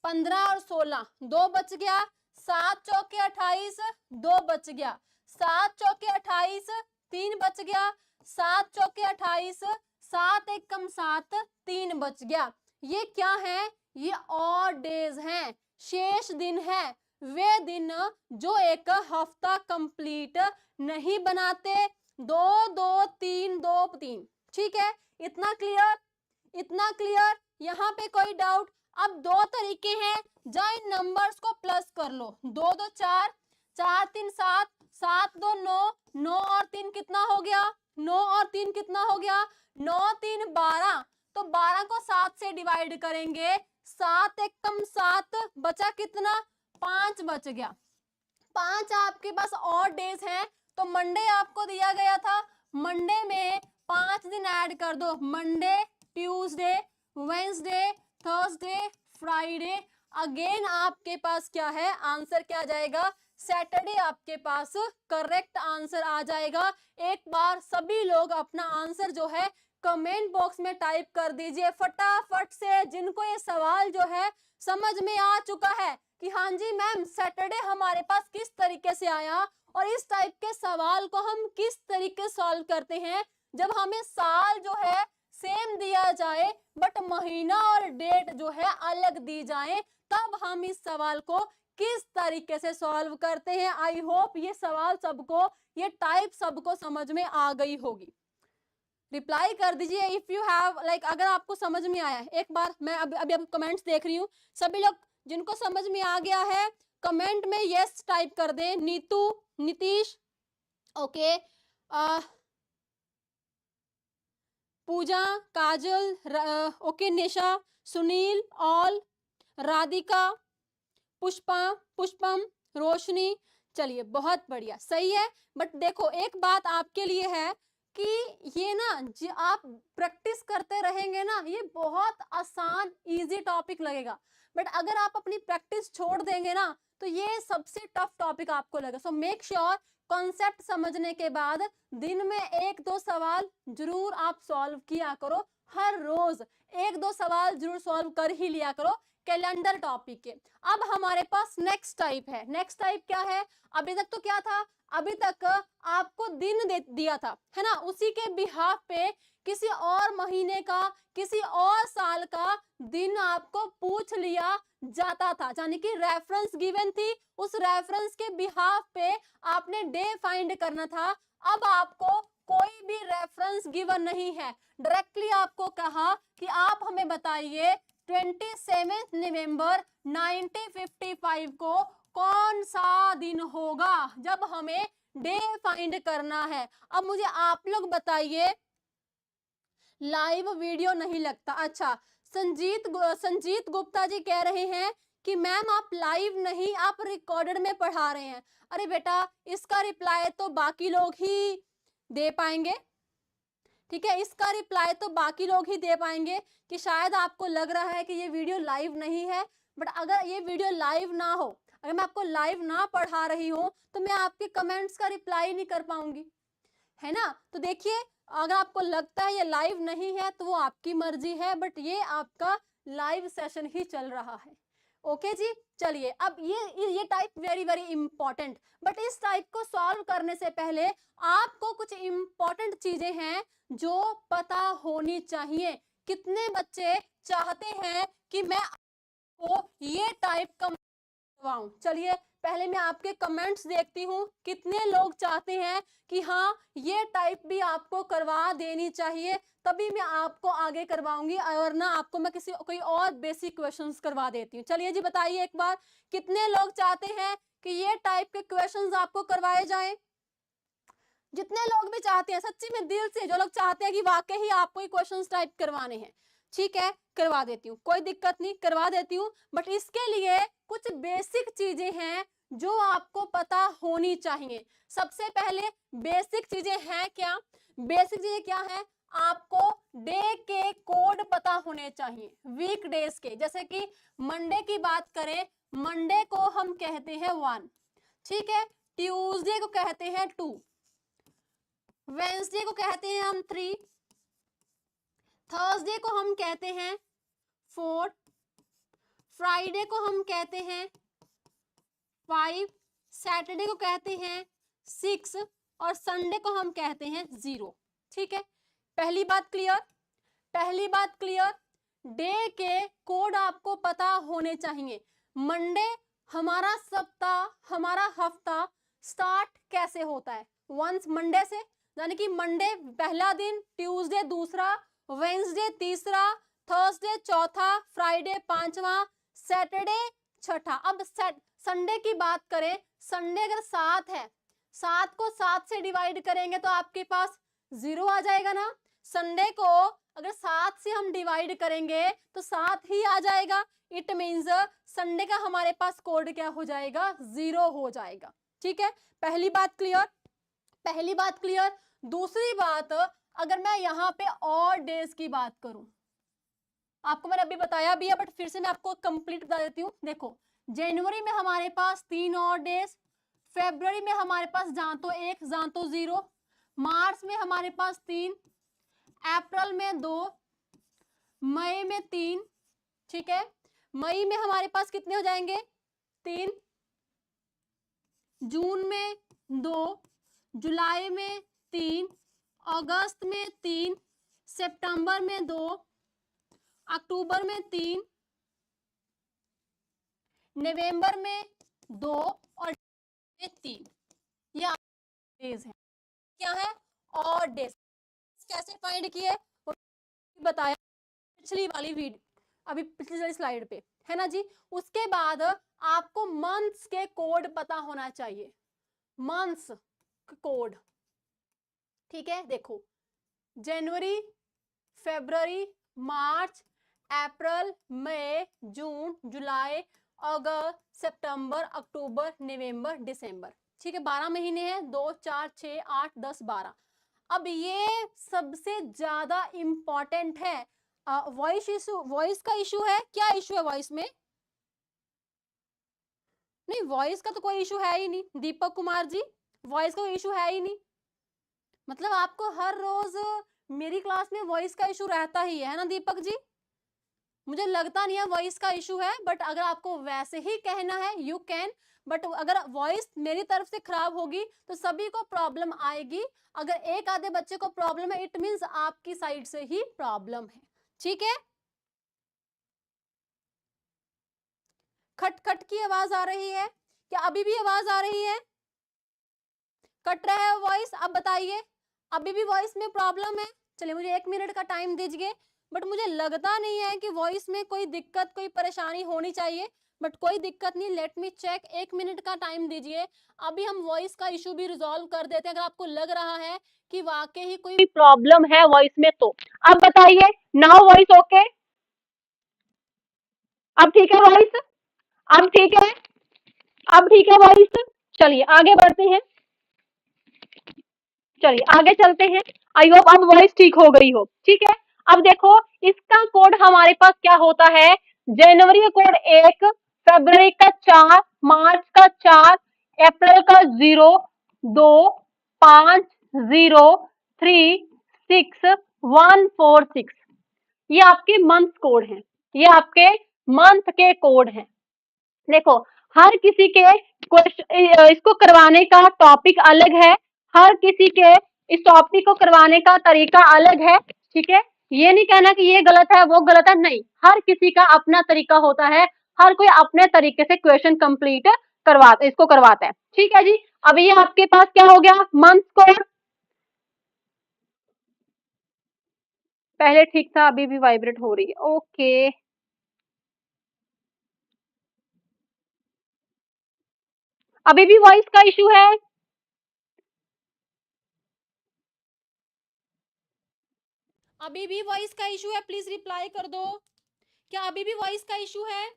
15 और 16, 2 बच गया। 7 चौके 28, 2 बच गया। 7 चौके 28, 3 बच गया। 7 चौके 28, 7 एक कम 7, 3 बच गया। ये क्या है, ये ऑड डेज हैं, शेष दिन है। वे दिन जो एक हफ्ता कंप्लीट नहीं बनाते। 2 2 3 2 3। ठीक है, इतना क्लियर, यहाँ पे कोई डाउट। अब 2 तरीके हैं, जा इन नंबर्स को प्लस कर लो। 2 2 4, 4 3 7, 7 2 9, 9 और 3 कितना हो गया, 9 और 3 कितना हो गया, 9 3 12, तो 12 को 7 से डिवाइड करेंगे, 7 एक कम 7, बचा कितना, 5 बच गया। 5 आपके पास और डेज हैं, तो मंडे आपको दिया गया था, मंडे में 5 दिन ऐड कर दो, Monday, Tuesday, Wednesday, Thursday, Friday. Again आपके पास क्या है, आंसर क्या आ जाएगा, सैटरडे आपके पास करेक्ट आंसर आ जाएगा। एक बार सभी लोग अपना आंसर जो है कमेंट बॉक्स में टाइप कर दीजिए फटाफट से, जिनको ये सवाल जो है समझ में आ चुका है कि हाँ जी मैम सैटरडे हमारे पास किस तरीके से आया और इस टाइप के सवाल को हम किस तरीके सॉल्व करते हैं जब हमें साल जो है सेम दिया जाए बट महीना और डेट जो है अलग दी जाए, तब हम इस सवाल को किस तरीके से सॉल्व करते हैं। आई होप ये सवाल सबको, ये टाइप सबको समझ में आ गई होगी। रिप्लाई कर दीजिए इफ यू हैव लाइक, अगर आपको समझ में आया है। एक बार मैं अभी आपको कमेंट्स देख रही हूँ, सभी लोग जिनको समझ में आ गया है कमेंट में यस टाइप कर दें। नीतू, नीतीश, ओके, पूजा, काजल, ओके, निशा, सुनील, ऑल, राधिका, पुष्पा, पुष्पम, रोशनी, चलिए बहुत बढ़िया, सही है। बट देखो एक बात आपके लिए है कि ये ना आप प्रैक्टिस करते रहेंगे ना, ये बहुत आसान इजी टॉपिक लगेगा, बट अगर आप अपनी प्रैक्टिस छोड़ देंगे ना तो ये सबसे टफ टॉपिक आपको लगेगा। सो मेक श्योर कॉन्सेप्ट समझने के बाद दिन में 1-2 सवाल जरूर आप सॉल्व किया करो, हर रोज 1-2 सवाल जरूर सॉल्व कर ही लिया करो कैलेंडर टॉपिक के। अब हमारे पास नेक्स्ट टाइप है। नेक्स्ट टाइप क्या है, अभी तक तो क्या था, अभी तक आपको दिन दे दिया था, है ना, उसी के बिहाफ पे किसी और महीने का, किसी और साल का दिन आपको पूछ लिया जाता था, यानी कि रेफरेंस गिवन थी, उस रेफरेंस के बिहाफ पे आपने डे फाइंड करना था। अब आपको कोई भी रेफरेंस गिवन नहीं है, डायरेक्टली आपको कहा कि आप हमें बताइए 27 नवंबर 1955 को कौन सा दिन होगा जब हमें डे फाइंड करना है। अब मुझे आप लोग बताइए, लाइव वीडियो नहीं लगता, अच्छा संजीत गुप्ता जी कह रहे हैं कि मैम आप लाइव नहीं, आप रिकॉर्डेड में पढ़ा रहे हैं। अरे बेटा इसका रिप्लाई तो बाकी लोग ही दे पाएंगे, ठीक है, इसका रिप्लाई तो बाकी लोग ही दे पाएंगे कि शायद आपको लग रहा है कि ये वीडियो लाइव नहीं है, बट अगर ये वीडियो लाइव ना हो, अगर मैं आपको लाइव ना पढ़ा रही हूँ तो मैं आपके कमेंट्स का रिप्लाई नहीं कर पाऊंगी, है ना। तो देखिए अगर आपको लगता है ये लाइव नहीं है तो वो आपकी मर्जी है, बट ये आपका लाइव सेशन ही चल रहा है। ओके जी, चलिए अब ये type very very important, but इस टाइप को सॉल्व करने से पहले आपको कुछ इंपॉर्टेंट चीजें हैं जो पता होनी चाहिए। कितने बच्चे चाहते हैं कि मैं आपको ये टाइप का करवाऊं? चलिए पहले मैं आपके कमेंट्स देखती हूँ, कितने लोग चाहते हैं कि हाँ ये टाइप भी आपको करवा देनी चाहिए, तभी मैं आपको आगे करवाऊंगी, और ना आपको मैं कोई और बेसिक क्वेश्चंस करवा देती हूँ। चलिए जी बताइए एक बार, कितने लोग चाहते हैं कि ये टाइप के क्वेश्चंस आपको करवाए जाएं? जितने लोग भी चाहते हैं सच्ची में दिल से, जो लोग चाहते हैं कि वाकई ही आपको ही क्वेश्चंस टाइप करवाने हैं, ठीक है करवा देती हूँ, कोई दिक्कत नहीं, करवा देती हूँ, बट इसके लिए कुछ बेसिक चीजें हैं जो आपको पता होनी चाहिए। सबसे पहले बेसिक चीजें हैं क्या, बेसिक चीजें क्या है, आपको डे के कोड पता होने चाहिए, वीक डेज के। जैसे कि मंडे की बात करें, मंडे को हम कहते हैं 1, ठीक है, ट्यूसडे को कहते हैं 2, वेंसडे को कहते हैं हम 3, थर्सडे को हम कहते हैं 4, फ्राइडे को हम कहते हैं 5, सैटरडे को कहते हैं 6 और संडे को हम कहते हैं 0। ठीक है, पहली बात क्लियर, पहली बात क्लियर, डे के कोड आपको पता होने चाहिए। मंडे हमारा सप्ताह, हमारा हफ्ता स्टार्ट कैसे होता है, वंस मंडे से, यानी कि मंडे पहला दिन, ट्यूसडे दूसरा, वेंसडे तीसरा, थर्सडे चौथा, फ्राइडे पांचवा, सैटरडे छठा। अब संडे की बात करें, संडे अगर 7 है, 7 को 7 से डिवाइड करेंगे तो आपके पास 0 आ जाएगा ना। संडे को अगर 7 से हम डिवाइड करेंगे तो 7 ही आ जाएगा। इट मीन्स संडे का हमारे पास कोड क्या हो जाएगा, 0 हो जाएगा। ठीक है, पहली बात क्लियर, पहली बात क्लियर। दूसरी बात, अगर मैं यहाँ पे और डेज की बात करूं, आपको मैंने अभी बताया भी है बट फिर से मैं आपको कंप्लीट बता देती हूँ। देखो, जनवरी में हमारे पास 3 और डेज, फरवरी में हमारे पास जहां तो 1 जहां तो 0, मार्च में हमारे पास 3, अप्रैल में 2, मई में 3, ठीक है, मई में हमारे पास कितने हो जाएंगे, 3, जून में 2, जुलाई में 3, अगस्त में 3, सितंबर में 2, अक्टूबर में 3, नवंबर में 2 और में 3। ये डेज है, क्या है, और डेज। कैसे फाइंड किए बताया पिछली वाली वीडियो, अभी पिछली वाली स्लाइड पे है ना जी। उसके बाद आपको मंथ्स के कोड पता होना चाहिए, मंथ्स कोड। ठीक है, देखो, जनवरी, फरवरी, मार्च, अप्रैल, मई, जून, जुलाई, अगस्त, सितंबर, अक्टूबर, नवंबर, दिसंबर। ठीक है, 12 महीने हैं, 2, 4, 6, 8, 10, 12। अब ये सबसे ज्यादा इंपॉर्टेंट है। वॉइस इशू, वॉइस का इशू है, क्या इशू है वॉइस में? नहीं, वॉइस का तो कोई इशू है ही नहीं दीपक कुमार जी, वॉइस का कोई इशू है ही नहीं। मतलब आपको हर रोज मेरी क्लास में वॉइस का इशू रहता ही है ना दीपक जी? मुझे लगता नहीं है वॉइस का इशू है, बट अगर आपको वैसे ही कहना है यू कैन, बट अगर वॉइस मेरी तरफ से खराब होगी तो सभी को प्रॉब्लम आएगी। अगर एक आधे बच्चे को प्रॉब्लम है, इट मींस आपकी साइड से ही प्रॉब्लम है। ठीक है, खट खट की आवाज आ रही है क्या? अभी भी आवाज आ रही है? कट रहा है वॉइस? अब बताइए, अभी भी वॉइस में प्रॉब्लम है? चलिए मुझे 1 मिनट का टाइम दीजिए, बट मुझे लगता नहीं है कि वॉइस में कोई दिक्कत, कोई परेशानी होनी चाहिए, बट कोई दिक्कत नहीं, लेट मी चेक। 1 मिनट का टाइम दीजिए, अभी हम वॉइस का इशू भी रिजॉल्व कर देते हैं। अगर आपको लग रहा है कि वाकई ही कोई प्रॉब्लम है वॉइस में तो अब बताइए। Now voice okay? अब ठीक है वॉइस? अब ठीक है? अब ठीक है वॉइस? चलिए आगे बढ़ते हैं, चलिए आगे चलते हैं। आई होप अब वॉइस ठीक हो गई हो। ठीक है, अब देखो इसका कोड हमारे पास क्या होता है। जनवरी का कोड 1, फरवरी का 4, मार्च का 4, अप्रैल का 0, 2, 5, 0, 3, 6, 1, 4, 6। ये आपके मंथ कोड हैं, ये आपके मंथ के कोड हैं। देखो, हर किसी के क्वेश्चन इसको करवाने का टॉपिक अलग है, हर किसी के इस टॉपिक को करवाने का तरीका अलग है। ठीक है, ये नहीं कहना कि ये गलत है वो गलत है, नहीं, हर किसी का अपना तरीका होता है, हर कोई अपने तरीके से क्वेश्चन कंप्लीट इसको करवाता है। ठीक है जी, अब ये आपके पास क्या हो गया, मंथ कोड। पहले ठीक था, अभी भी वाइब्रेट हो रही है, ओके। अभी भी वॉइस का इशू है? अभी भी वॉइस का इशू है? प्लीज रिप्लाई कर दो, क्या अभी भी वॉइस का इशू है?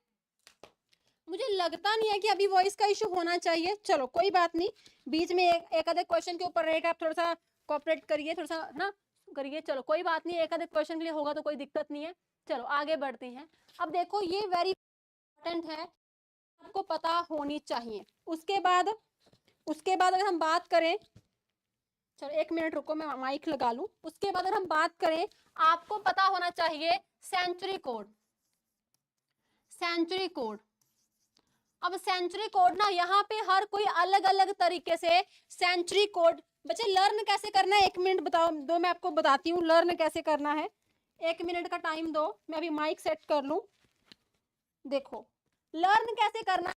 मुझे लगता नहीं है कि अभी वॉइस का इशू होना चाहिए। चलो कोई बात नहीं, बीच में एक आधे क्वेश्चन के ऊपर रहेगा, आप थोड़ा सा कोऑपरेट करिए, थोड़ा सा है ना करिए। चलो कोई बात नहीं, एक आधे क्वेश्चन के लिए होगा तो कोई दिक्कत नहीं है। चलो आगे बढ़ते हैं। अब देखो ये वेरी इंपॉर्टेंट है, आपको पता होनी चाहिए। उसके बाद अगर हम बात करें, चलो 1 मिनट रुको, मैं माइक लगा लूं। उसके बाद अगर हम बात करें, आपको पता होना चाहिए सेंचुरी कोड। सेंचुरी कोड, अब सेंचुरी कोड ना, यहाँ पे हर कोई अलग अलग तरीके से सेंचुरी कोड। बच्चे लर्न कैसे करना है, 1 मिनट बताओ दो, मैं आपको बताती हूँ लर्न कैसे करना है। 1 मिनट का टाइम दो, मैं अभी माइक सेट कर लूं। देखो लर्न कैसे करना है,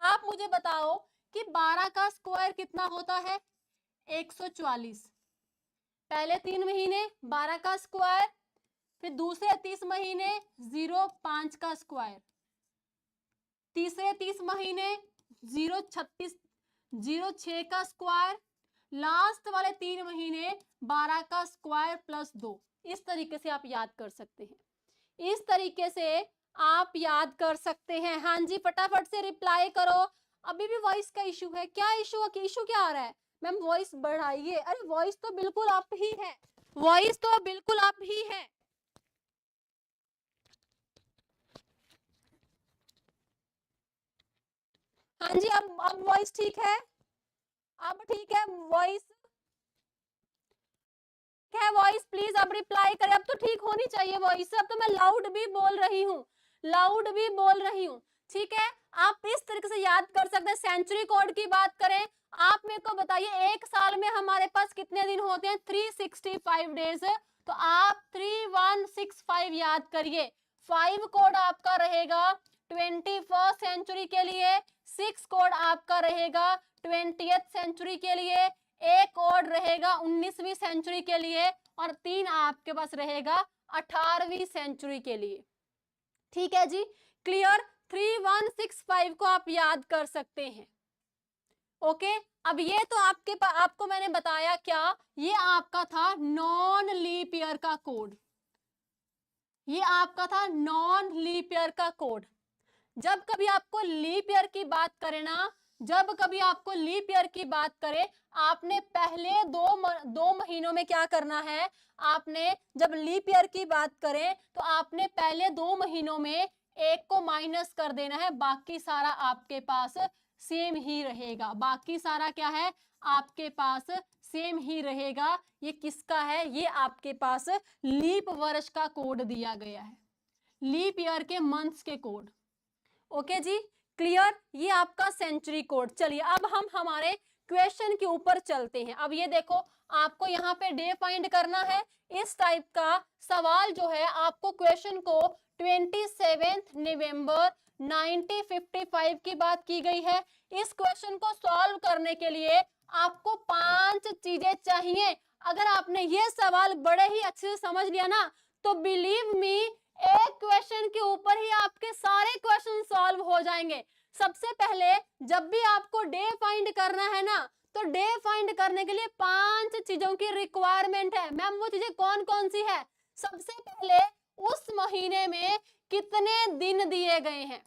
आप मुझे बताओ कि 12 का स्क्वायर कितना होता है, 144। पहले 3 महीने 12 का स्क्वायर, फिर दूसरे 30 महीने 0.5 का स्क्वायर, तीसरे 30 महीने 0.36 0.6 का स्क्वायर, लास्ट वाले 3 महीने 12 का स्क्वायर प्लस 2। इस तरीके से आप याद कर सकते हैं, इस तरीके से आप याद कर सकते हैं। हाँ जी, फटाफट से रिप्लाई करो। अभी भी वॉइस का इशू है क्या? इशू क्या आ रहा है? मैम वॉइस बढ़ाइए। अरे वॉइस तो बिल्कुल आप ही है, वॉइस तो बिल्कुल आप ही है। हाँ जी, अब वॉइस ठीक है, अब ठीक है वॉइस है। वॉइस प्लीज अब रिप्लाई करें, अब तो ठीक होनी चाहिए वॉइस। अब तो मैं लाउड भी बोल रही हूँ, लाउड भी बोल रही हूँ। ठीक है, आप इस तरीके से याद कर सकते हैं। सेंचुरी कोड की बात करें, आप मेरे को बताइए एक साल में हमारे पास कितने दिन होते हैं? 365 डेज। तो आप 3165 याद करिए। 5 कोड आपका रहेगा 21st सेंचुरी के लिए, 6 कोड आपका रहेगा 20th सेंचुरी के लिए, एक और रहेगा 19वीं सेंचुरी के लिए, और 3 आपके पास रहेगा 18वीं सेंचुरी के लिए। ठीक है जी, क्लियर? 3165 को आप याद कर सकते हैं। ओके, अब ये तो आपको मैंने बताया क्या, ये आपका था नॉन लीप ईयर का कोड, ये आपका था नॉन लीप ईयर का कोड। जब कभी आपको लीप ईयर की बात करें ना, जब कभी आपको लीप ईयर की बात करें, आपने पहले दो महीनों में क्या करना है? आपने जब लीप ईयर की बात करें तो आपने पहले 2 महीनों में एक को माइनस कर देना है, बाकी सारा आपके पास सेम ही रहेगा। बाकी सारा क्या है? आपके पास सेम ही रहेगा। ये किसका है? ये आपके पास लीप वर्ष का कोड दिया गया है, लीप ईयर के मंथ्स के कोड। ओके जी, क्लियर? ये आपका सेंचुरी कोड। चलिए अब हम हमारे क्वेश्चन के ऊपर चलते हैं। अब ये देखो, आपको यहाँ पे डे फाइंड करना है। इस टाइप का सवाल जो है आपको क्वेश्चन को 27 नवंबर 1955 की बात की गई है। इस क्वेश्चन को सॉल्व करने के लिए आपको 5 चीजें चाहिए। अगर आपने ये सवाल बड़े ही अच्छे से समझ लिया ना, तो बिलीव मी, एक क्वेश्चन के ऊपर ही आपके सारे क्वेश्चन सॉल्व हो जाएंगे। सबसे पहले जब भी आपको डे फाइंड करना है ना, तो डे फाइंड करने के लिए 5 चीजों की रिक्वायरमेंट है। मैम वो चीजें कौन कौन सी है? सबसे पहले उस महीने में कितने दिन दिए गए हैं,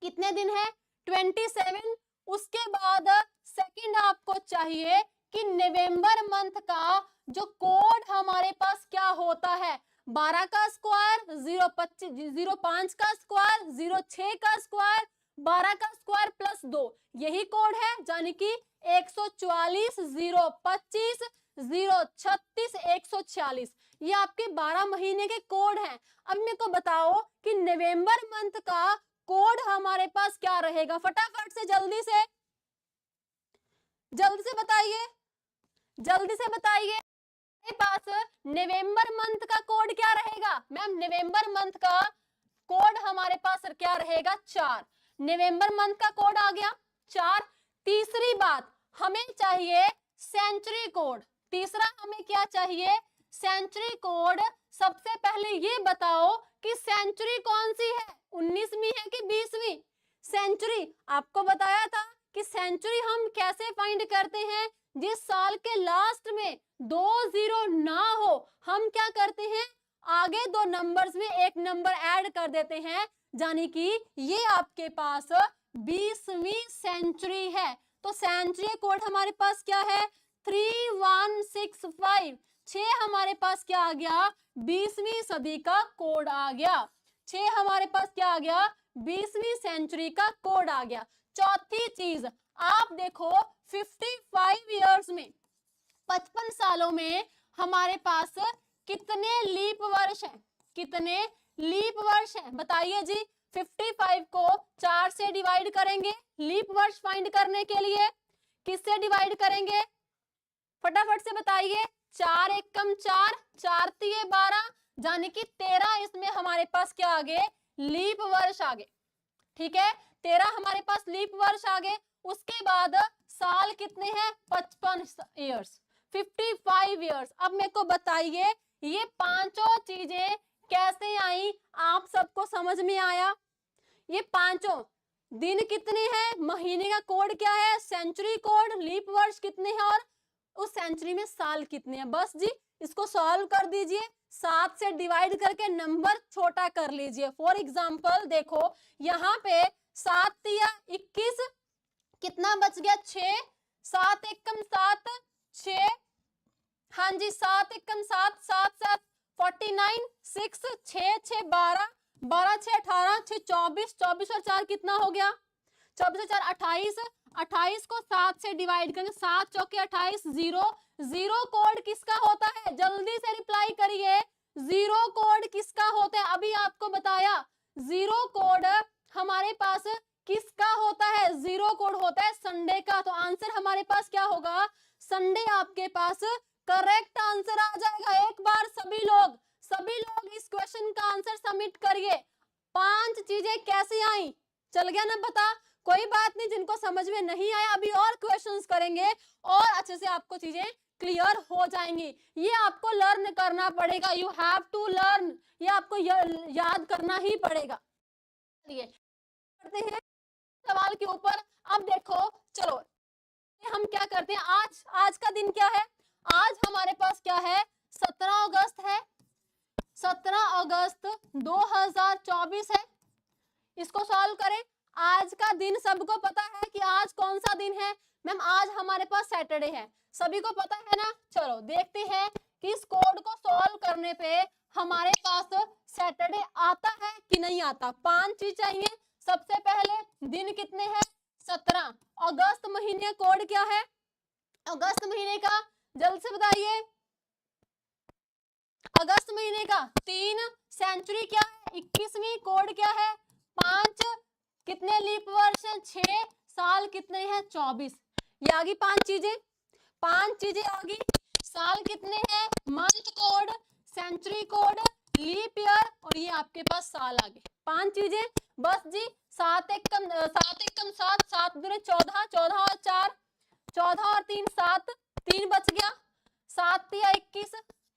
कितने दिन है? 27। उसके बाद सेकंड आपको चाहिए कि नवंबर मंथ का जो कोड हमारे पास क्या होता है? 12 का स्क्वायर, 0.5 का स्क्वायर, 0.6 का स्क्वायर, 12 का स्क्वायर प्लस 2, यही कोड है। यानी कि 144, 025, 036, 146, ये आपके 12 महीने के कोड हैं। अब मेरे को बताओ कि नवंबर मंथ का कोड हमारे पास क्या रहेगा? फटाफट से जल्दी से बताइए, जल्दी से बताइए। मेरे पास नवंबर मंथ का कोड क्या रहेगा? मैम नवंबर मंथ का कोड हमारे पास क्या रहेगा? 4। नवंबर मंथ का कोड आ गया 4। तीसरी बात, हमें चाहिए सेंचुरी कोड। तीसरा हमें क्या चाहिए? Century code. सबसे पहले ये बताओ कि सेंचुरी कौन सी है, 19वीं है कि 20वीं सेंचुरी? आपको बताया था कि सेंचुरी हम कैसे फाइंड करते हैं, जिस साल के लास्ट में 2 0 ना हो, हम क्या करते हैं? आगे 2 नंबर्स में एक नंबर ऐड कर देते हैं, यानी कि ये आपके पास 20वीं सेंचुरी है। तो सेंचुरी कोड हमारे पास क्या है? 3165। 6 हमारे पास क्या आ गया? 20वीं सदी का कोड आ गया। 6 हमारे पास क्या आ गया? 20वीं सेंचुरी का कोड आ गया। चौथी चीज आप देखो, 55 इयर्स में, 55 सालों में हमारे पास कितने लीप वर्ष हैं? कितने लीप वर्ष हैं? बताइए जी। 55 को 4 से डिवाइड करेंगे लीप वर्ष फाइंड करने के लिए। किससे डिवाइड करेंगे? फटाफट से बताइए। 4 एकम 4, 4 तिये 12, यानी कि 13 इसमें हमारे पास क्या आ गए? लीप वर्ष आ गए। ठीक है, 13 हमारे पास लीप वर्ष आ गए। उसके बाद साल कितने हैं? 55 इयर्स, 55 इयर्स। अब मेरे को बताइए ये पांचों चीजें कैसे आई? आप सबको समझ में आया? ये पांचों दिन कितने हैं, महीने का कोड क्या है, सेंचुरी कोड, लीप वर्ष कितने हैं, और उस सेंचुरी में साल कितने हैं। बस जी इसको सॉल्व कर दीजिए, 7 से डिवाइड करके नंबर छोटा कर लीजिए। फॉर एग्जाम्पल देखो यहाँ पे 7 या 21, कितना बच गया 6, 7 एकम 7, 6, हाँ जी 7 एकम 7, 7 7 49, 6 6 6 12, 12 6 18, 6 24, 24 और 4 कितना हो गया 24 और 4 28, 28 को 7 से डिवाइड करेंगे, 7 चौके 28, 0 0 कोड किसका होता है, जल्दी से रिप्लाई करिए, 0 कोड किसका होता है। अभी आपको बताया 0 कोड हमारे पास किसका होता है, 0 कोड होता है संडे का। तो आंसर हमारे पास क्या होगा, संडे आपके पास करेक्ट आंसर आ जाएगा। एक बार सभी लोग इस क्वेश्चन का आंसर सबमिट करिए। 5 चीजें कैसे आई, चल गया ना पता। कोई बात नहीं, जिनको समझ में नहीं आया अभी और क्वेश्चंस करेंगे और अच्छे से आपको चीजें क्लियर हो जाएंगी। ये आपको लर्न करना पड़ेगा, यू हैव टू लर्न, ये आपको याद करना ही पड़ेगा। चलिए करते हैं सवाल के ऊपर। अब देखो चलो हम क्या करते हैं, आज का दिन क्या है, आज हमारे पास क्या है 17 अगस्त है, 17 अगस्त 2024 है। इसको सॉल्व करें। आज का दिन सबको पता है कि आज कौन सा दिन है मैम, आज हमारे पास सैटरडे है, सभी को पता है ना। चलो देखते हैं कि इस कोड को सॉल्व करने पे हमारे पास सैटरडे आता है कि नहीं आता। 5 चीज चाहिए। सबसे पहले दिन कितने हैं 17, अगस्त महीने कोड क्या है, अगस्त महीने का जल्द से बताइए, अगस्त महीने का 3, सेंचुरी क्या है 21वीं, कोड क्या है 5, कितने लीप वर्ष है 6, साल कितने हैं 24। ये आ गई 5 चीजें आ गई। साल कितने हैं, month code, century code, leap year और ये आपके पास साल आ गए। 5 चीजें बस जी। 7 एकम 7, 7 दूने 14, 14 और 4, 14 और 3 7, 3 बच गया, 7 या 21,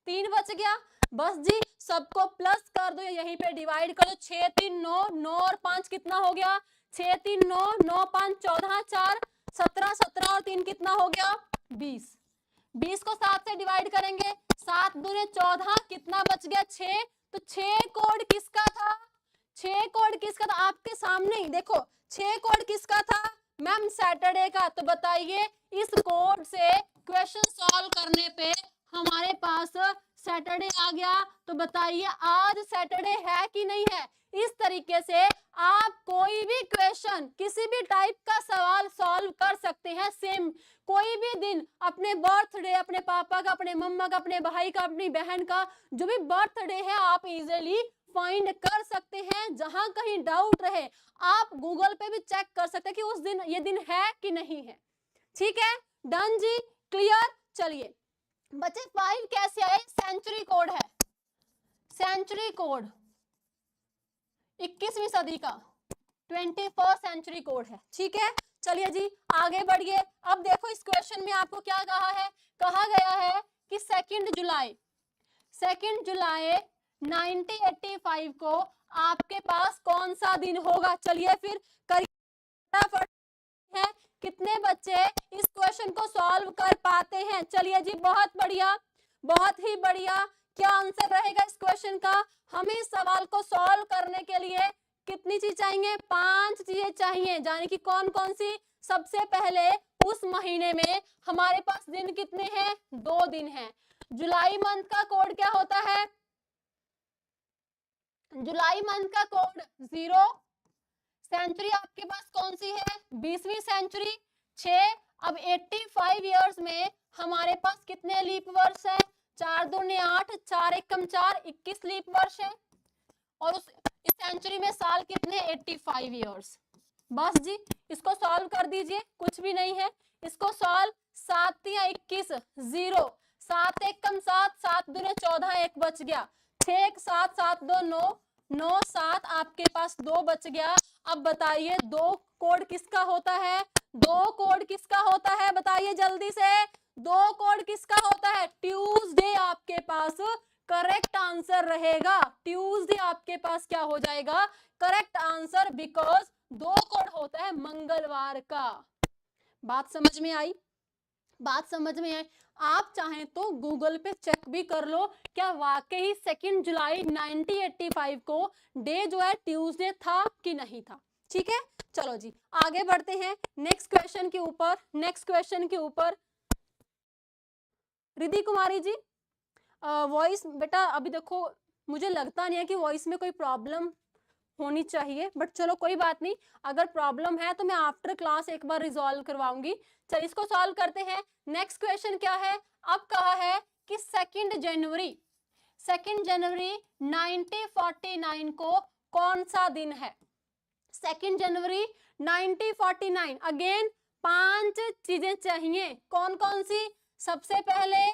3 बच गया। बस जी सबको प्लस कर दो, यहीं पे डिवाइड कर दो, 6 3 9, 9 और 5 कितना हो गया 6 3 9, 9 5 14, 4 17, 17 और 3 कितना हो गया 20, 20 को 7 से डिवाइड करेंगे, 7 दूने 14, कितना बच गया 6। तो 6 कोड किसका था, 6 कोड किसका था आपके सामने ही देखो, 6 कोड किसका था मैम सैटरडे का। तो बताइए इस कोड से क्वेश्चन सॉल्व करने पे हमारे पास सैटरडे आ गया। तो बताइए आज सैटरडे है कि नहीं है। इस तरीके से आप कोई भी क्वेश्चन किसी भी टाइप का सवाल सॉल्व कर सकते हैं। सेम कोई भी दिन, अपने बर्थडे, अपने पापा का, अपने मम्मा का, अपने भाई का, अपनी बहन का जो भी बर्थडे है आप इजीली फाइंड कर सकते हैं। जहां कहीं डाउट रहे आप गूगल पे भी चेक कर सकते हैं कि उस दिन ये दिन है कि नहीं है। ठीक है, डन जी, क्लियर। चलिए बच्चे 5 कैसे आए, सेंचुरी कोड है, सेंचुरी कोड 21वीं सदी का 21st सेंचुरी कोड है। ठीक है, चलिए जी आगे बढ़िए। अब देखो इस क्वेश्चन में आपको क्या कहा है, कहा गया है कि 2 जुलाई 1985 को आपके पास कौन सा दिन होगा। चलिए फिर करिए, है कितने बच्चे इस क्वेश्चन को सॉल्व कर पाते हैं। चलिए जी बहुत बढ़िया, बहुत ही बढ़िया। क्या आंसर रहेगा इस क्वेश्चन का, हमें इस सवाल को सॉल्व करने के लिए कितनी चीज चाहिए, 5 चीजें चाहिए। यानी कि कौन कौन सी, सबसे पहले उस महीने में हमारे पास दिन कितने हैं, 2 दिन हैं। जुलाई मंथ का कोड क्या होता है, जुलाई मंथ का कोड 0, सेंचुरी आपके पास कौन सी है 20वीं सेंचुरी 6। अब 85 इयर्स में हमारे पास कितने लीप वर्ष है, 4 दूने 8, 4 एकम 4, 21 लीप वर्ष है। और उस इस सेंचुरी में साल कितने 85 इयर्स। बस जी इसको सॉल्व कर दीजिए, कुछ भी नहीं है। इसको सॉल्व, 7 या 21 0, 7 एकम 7, 7 दूने 14, 1 बच गया, 6 7 7 2 9, 9 7 आपके पास 2 बच गया। अब बताइए 2 कोड किसका होता है, 2 कोड किसका होता है बताइए जल्दी से, 2 कोड किसका होता है, ट्यूसडे आपके पास करेक्ट आंसर रहेगा। ट्यूसडे आपके पास क्या हो जाएगा, करेक्ट आंसर, बिकॉज 2 कोड होता है मंगलवार का। बात समझ में आई, बात समझ में आए? आप चाहें तो गूगल पे चेक भी कर लो, क्या वाकई 2 जुलाई 1985 को डे जो है ट्यूसडे था कि नहीं था। ठीक है, चलो जी आगे बढ़ते हैं नेक्स्ट क्वेश्चन के ऊपर। नेक्स्ट क्वेश्चन के ऊपर रिद्धि कुमारी जी, वॉइस बेटा अभी देखो, मुझे लगता नहीं है कि वॉइस में कोई प्रॉब्लम होनी चाहिए, बट चलो कोई बात नहीं, अगर प्रॉब्लम है तो मैं आफ्टर क्लास एक बार रिजॉल्व करवाऊंगी। चलिए इसको सॉल्व करते हैं। नेक्स्ट क्वेश्चन क्या है, अब कहा है कि 2 जनवरी 1949 को कौन सा दिन है। 2 जनवरी 1949, अगेन 5 चीजें चाहिए, कौन कौन सी। सबसे पहले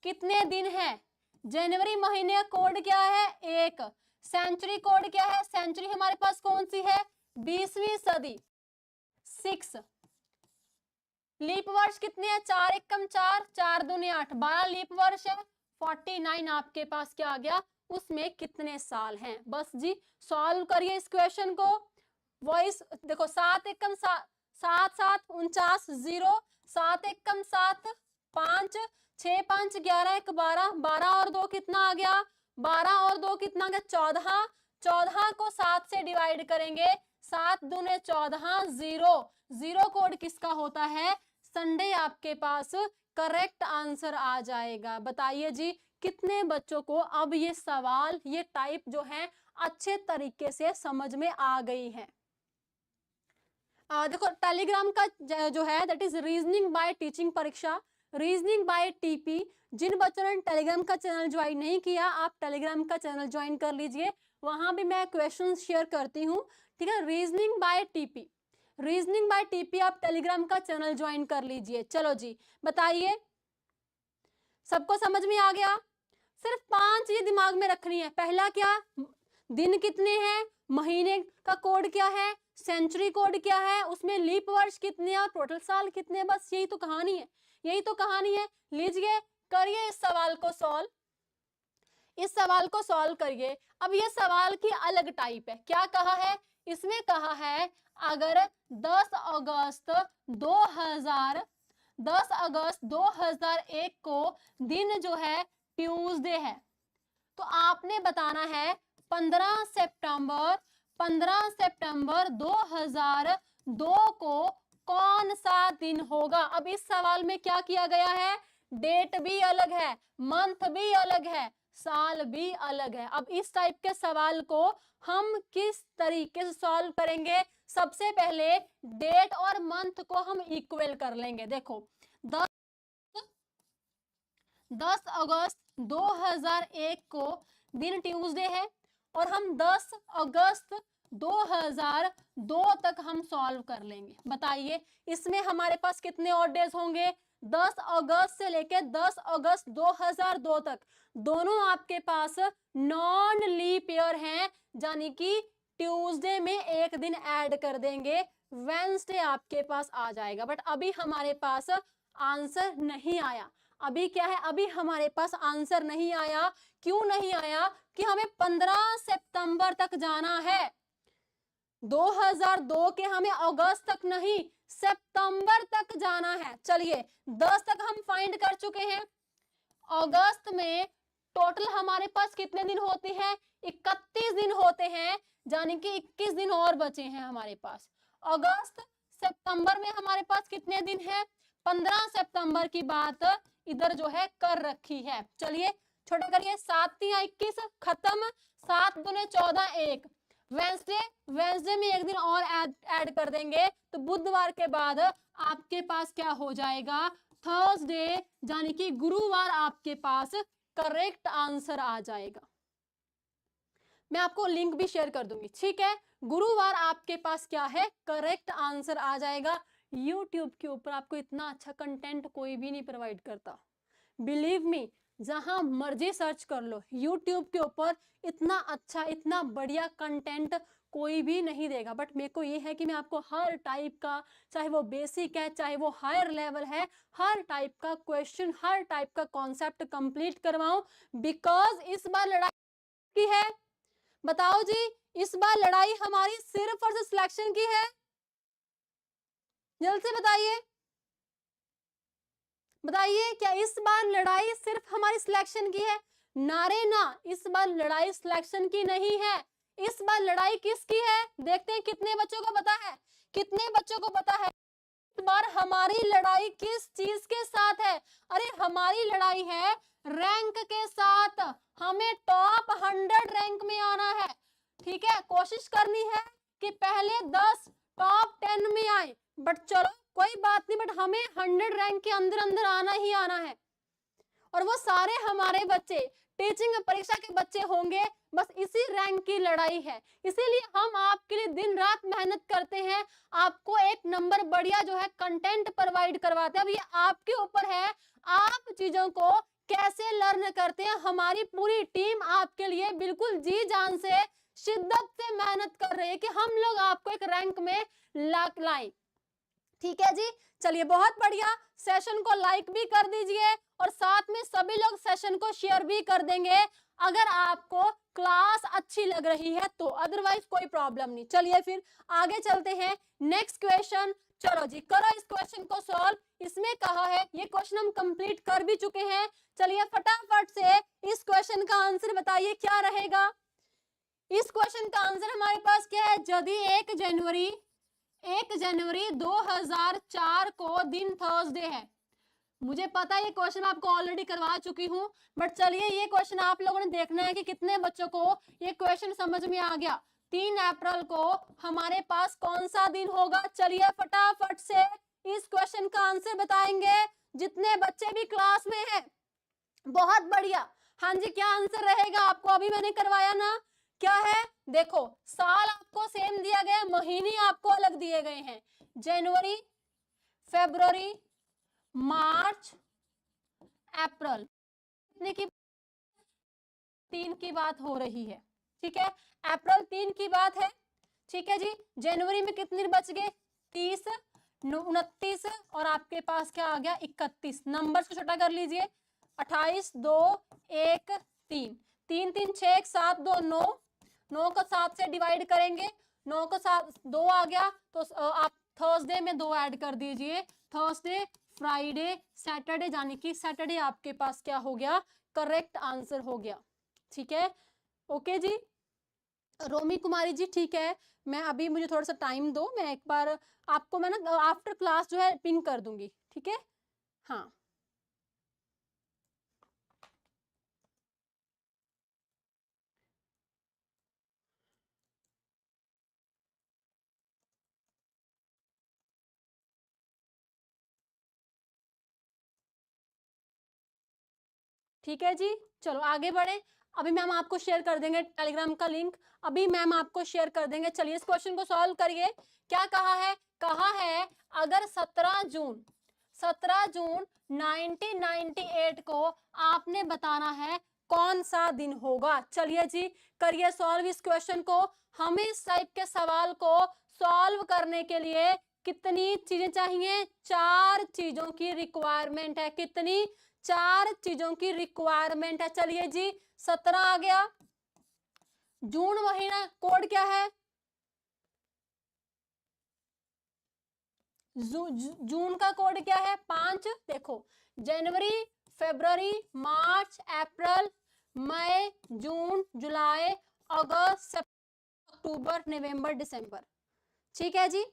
कितने दिन है, जनवरी महीने का कोड क्या है 1, सेंचुरी कोड क्या है, सेंचुरी हमारे पास कौन सी है 20वीं सदी। 6, लीप वर्ष कितने हैं, 4 एकम 4, 4 दूनी 8, 12 लीप वर्ष है। 49 आपके पास क्या आ गया, उसमें कितने साल हैं। बस जी सॉल्व करिए इस क्वेश्चन को। वॉइस देखो, 7 एकम 7, 7 7 49, 0, 7 एकम 7, 5, 6 5 11 1 12, 12 और 2 कितना आ गया, 12 और 2 कितना आ गया 14, 14 को 7 से डिवाइड करेंगे, 7 दूने 14, 0, 0 कोड किसका होता है, संडे आपके पास करेक्ट आंसर आ जाएगा। बताइए जी कितने बच्चों को अब ये सवाल, ये टाइप जो है अच्छे तरीके से समझ में आ गई है। देखो टेलीग्राम का जो है that is reasoning bye teaching परीक्षा, रीजनिंग बाय टीपी। जिन बच्चों ने टेलीग्राम का चैनल ज्वाइन नहीं किया, आप टेलीग्राम का चैनल ज्वाइन कर लीजिए, वहां भी मैं क्वेश्चन शेयर करती हूँ। ठीक है, reasoning bye TP, reasoning bye TP आप टेलीग्राम का चैनल ज्वाइन कर लीजिए। चलो जी बताइए, सबको समझ में आ गया। सिर्फ 5 ये दिमाग में रखनी है। पहला क्या, दिन कितने हैं, महीने का कोड क्या है, सेंचुरी कोड क्या है, उसमें लीप वर्ष कितने और टोटल साल कितने, बस यही तो कहानी है, यही तो कहानी है। लीजिए करिए इस सवाल को सॉल्व, इस सवाल को सॉल्व करिए। अब ये सवाल की अलग टाइप है, क्या कहा है, इसमें कहा है अगर 10 अगस्त 2001 को दिन जो है ट्यूसडे है, तो आपने बताना है 15 सितंबर 2002 को कौन सा दिन होगा। अब इस सवाल में क्या किया गया है, डेट भी अलग है, मंथ भी अलग है, साल भी अलग है। अब इस टाइप के सवाल को हम किस तरीके से सॉल्व करेंगे, सबसे पहले डेट और मंथ को हम इक्वल कर लेंगे। देखो 10 अगस्त 2001 को दिन ट्यूसडे है और हम 10 अगस्त 2002 तक हम सॉल्व कर लेंगे। बताइए इसमें हमारे पास कितने और डेज होंगे, 10 अगस्त से लेके 10 अगस्त 2002 तक दोनों आपके पास नॉन लीप ईयर हैं, यानी कि ट्यूसडे में एक दिन ऐड कर देंगे, वेंसडे आपके पास आ जाएगा। बट अभी हमारे पास आंसर नहीं आया, अभी क्या है, अभी हमारे पास आंसर नहीं आया। क्यों नहीं आया, कि हमें 15 सितंबर तक जाना है, 2002 के हमें अगस्त तक नहीं सितंबर तक जाना है। चलिए 10 तक हम फाइंड कर चुके हैं, अगस्त में टोटल हमारे पास कितने दिन होते हैं, 31 दिन होते हैं, यानी कि 21 दिन और बचे हैं हमारे पास। अगस्त सितंबर में हमारे पास कितने दिन है, 15 सितंबर की बात इधर जो है कर रखी है। चलिए छोटा करिए, 7 3 21 खत्म, 7 दूने 14 1, वेंसडे में एक दिन और ऐड कर देंगे, तो बुधवार के बाद आपके पास क्या हो जाएगा, थर्सडे, यानी कि गुरुवार आपके पास करेक्ट आंसर आ जाएगा। मैं आपको लिंक भी शेयर कर दूंगी, ठीक है। गुरुवार आपके पास क्या है, करेक्ट आंसर आ जाएगा। YouTube के ऊपर आपको इतना अच्छा कंटेंट कोई भी नहीं प्रोवाइड करता, बिलीव मी, जहां मर्जी सर्च कर लो, YouTube के ऊपर इतना अच्छा, इतना बढ़िया कंटेंट कोई भी नहीं देगा। बट मेरे को ये है कि मैं आपको हर टाइप का, चाहे वो बेसिक है चाहे वो हायर लेवल है, हर टाइप का क्वेश्चन, हर टाइप का कॉन्सेप्ट कंप्लीट करवाऊं, बिकॉज इस बार लड़ाई की है। बताओ जी, इस बार लड़ाई हमारी सिर्फ और सिर्फ सिलेक्शन की है, जल्द से बताइए। बताइए क्या इस बार लड़ाई सिर्फ हमारी सिलेक्शन की है? नारे ना, इस बार लड़ाई सिलेक्शन की नहीं है, इस बार लड़ाई किसकी है? देखते हैं कितने बच्चों को पता है, कितने बच्चों को पता है इस बार हमारी लड़ाई किस चीज के साथ है? अरे हमारी लड़ाई है रैंक के साथ, हमें टॉप 100 रैंक में आना है। ठीक है, कोशिश करनी है कि पहले 10 टॉप 10 में आए, बट चलो कोई बात नहीं, बट हमें 100 रैंक के अंदर अंदर आना ही आना है। और वो सारे हमारे बच्चे टीचिंग परीक्षा के बच्चे होंगे, बस इसी रैंक की लड़ाई है। इसीलिए हम आपके लिए दिन रात मेहनत करते हैं, आपको एक नंबर बढ़िया जो है कंटेंट प्रोवाइड करवाते हैं। अब ये आपके ऊपर है, आप चीजों को कैसे लर्न करते हैं। हमारी पूरी टीम आपके लिए बिल्कुल जी जान से शिद्दत से मेहनत कर रही है कि हम लोग आपको एक रैंक में लाएं। ठीक है जी, चलिए बहुत बढ़िया, सेशन को लाइक भी कर दीजिए और साथ में सभी लोग सेशन को शेयर भी कर देंगे अगर आपको क्लास अच्छी लग रही है तो, अदरवाइज कोई प्रॉब्लम नहीं। चलिए फिर आगे चलते हैं, नेक्स्ट क्वेश्चन। चलो जी करो इस क्वेश्चन को सॉल्व। इसमें कहा है, ये क्वेश्चन हम कंप्लीट कर भी चुके हैं। चलिए फटाफट से इस क्वेश्चन का आंसर बताइए क्या रहेगा। इस क्वेश्चन का आंसर हमारे पास क्या है? यदि 1 जनवरी 2004 को दिन थर्सडे है, मुझे पता है ये क्वेश्चन आपको ऑलरेडी करवा चुकी हूं, बट चलिए ये क्वेश्चन आप लोगों ने देखना है कि कितने बच्चों को ये क्वेश्चन समझ में आ गया। 3 अप्रैल को हमारे पास कौन सा दिन होगा? चलिए फटाफट से इस क्वेश्चन का आंसर बताएंगे जितने बच्चे भी क्लास में हैं। बहुत बढ़िया, हाँ जी क्या आंसर रहेगा? आपको अभी मैंने करवाया ना, क्या है? देखो साल आपको सेम दिया गया, महीने आपको अलग दिए गए हैं, जनवरी, फरवरी, मार्च, अप्रैल। कितने की? 3 की बात हो रही है। ठीक है, अप्रैल 3 की बात है। ठीक है जी, जनवरी में कितने बच गए? 30, 29 और आपके पास क्या आ गया? 31। नंबर को छोटा कर लीजिए, 28, 2, 1, 3, 3, 3, 6, 1, 7, 2, 9, 9 को 7 से डिवाइड करेंगे, 9 को 7, 2 आ गया तो आप थर्सडे में 2 ऐड कर दीजिए, थर्सडे, फ्राइडे, सैटरडे, यानी कि सैटरडे आपके पास क्या हो गया? करेक्ट आंसर हो गया। ठीक है, ओके जी रोमी कुमारी जी, ठीक है, मैं अभी मुझे थोड़ा सा टाइम दो, मैं एक बार आपको मैं ना आफ्टर क्लास जो है पिंग कर दूंगी। ठीक है, हाँ ठीक है जी, चलो आगे बढ़े। अभी मैम आपको शेयर कर देंगे टेलीग्राम का लिंक, अभी मैम आपको शेयर कर देंगे। चलिए इस क्वेश्चन को सॉल्व करिए। क्या कहा है? कहा है अगर 17 जून 1998 को आपने बताना है कौन सा दिन होगा। चलिए जी करिए सॉल्व इस क्वेश्चन को। हमें इस टाइप के सवाल को सॉल्व करने के लिए कितनी चीजें चाहिए? 4 चीजों की रिक्वायरमेंट है। कितनी? 4 चीजों की रिक्वायरमेंट है। चलिए जी 17 आ गया, जून महीना कोड क्या है? जून का कोड क्या है? 5। देखो जनवरी, फरवरी, मार्च, अप्रैल, मई, जून, जुलाई, अगस्त, अक्टूबर, नवंबर, दिसंबर। ठीक है जी,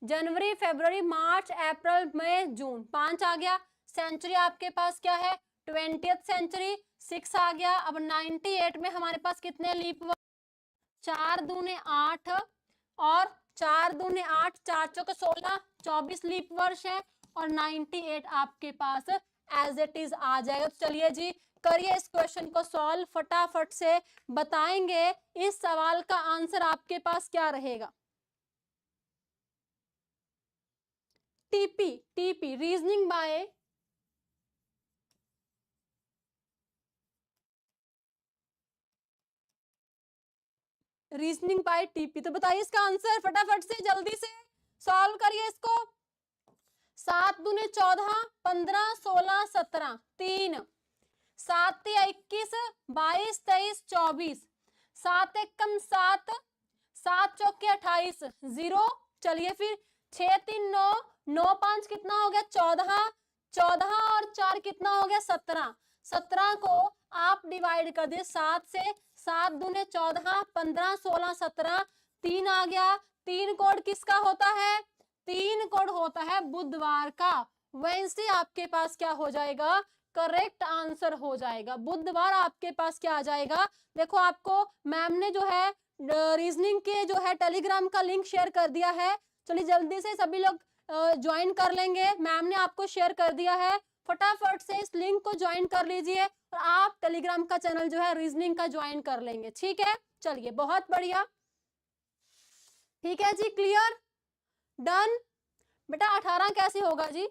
जनवरी, फरवरी, मार्च, अप्रैल, मई, जून, 5 आ गया। सेंचुरी आपके पास क्या है? 20th सेंचुरी, 6 आ गया। अब 98 में हमारे पास कितने लीप वर्ष? 4 दूने 8 और 4 दूने 8, 4 चौके 16, 24 लीप वर्ष है और 98 आपके पास एज इट इज आ जाएगा। तो चलिए जी करिए इस क्वेश्चन को सॉल्व, फटाफट से बताएंगे इस सवाल का आंसर आपके पास क्या रहेगा। TP, TP reasoning bye reasoning bye TP. तो बताइए इसका आंसर फटाफट से, जल्दी से सॉल्व करिए इसको। 7 दूने 14, 15, 16, 17, 3, 7 या 21, 22, 23, 24, 7 एकम 7, 7 चौके 28, 0। चलिए फिर 6, 3, 9, 9, 5 कितना हो गया? 14, 14 और 4 कितना हो गया 17। 17 को आप डिवाइड कर दिए 7 से, 7 दूने 14, 15 16 17, 3 आ गया। 3 कोड किसका होता है? 3 कोड होता है बुधवार का। वेडनेसडे आपके पास क्या हो जाएगा? करेक्ट आंसर हो जाएगा। बुधवार आपके पास क्या आ जाएगा? देखो आपको मैम ने जो है रीजनिंग के जो है टेलीग्राम का लिंक शेयर कर दिया है। चलिए जल्दी से सभी लोग ज्वाइन कर लेंगे। मैम ने आपको शेयर कर दिया है, फटाफट से इस लिंक को ज्वाइन कर लीजिए और आप टेलीग्राम का चैनल जो है रीजनिंग का ज्वाइन कर लेंगे। ठीक है, चलिए बहुत बढ़िया। ठीक है जी, क्लियर, डन। बेटा 18 कैसे होगा जी?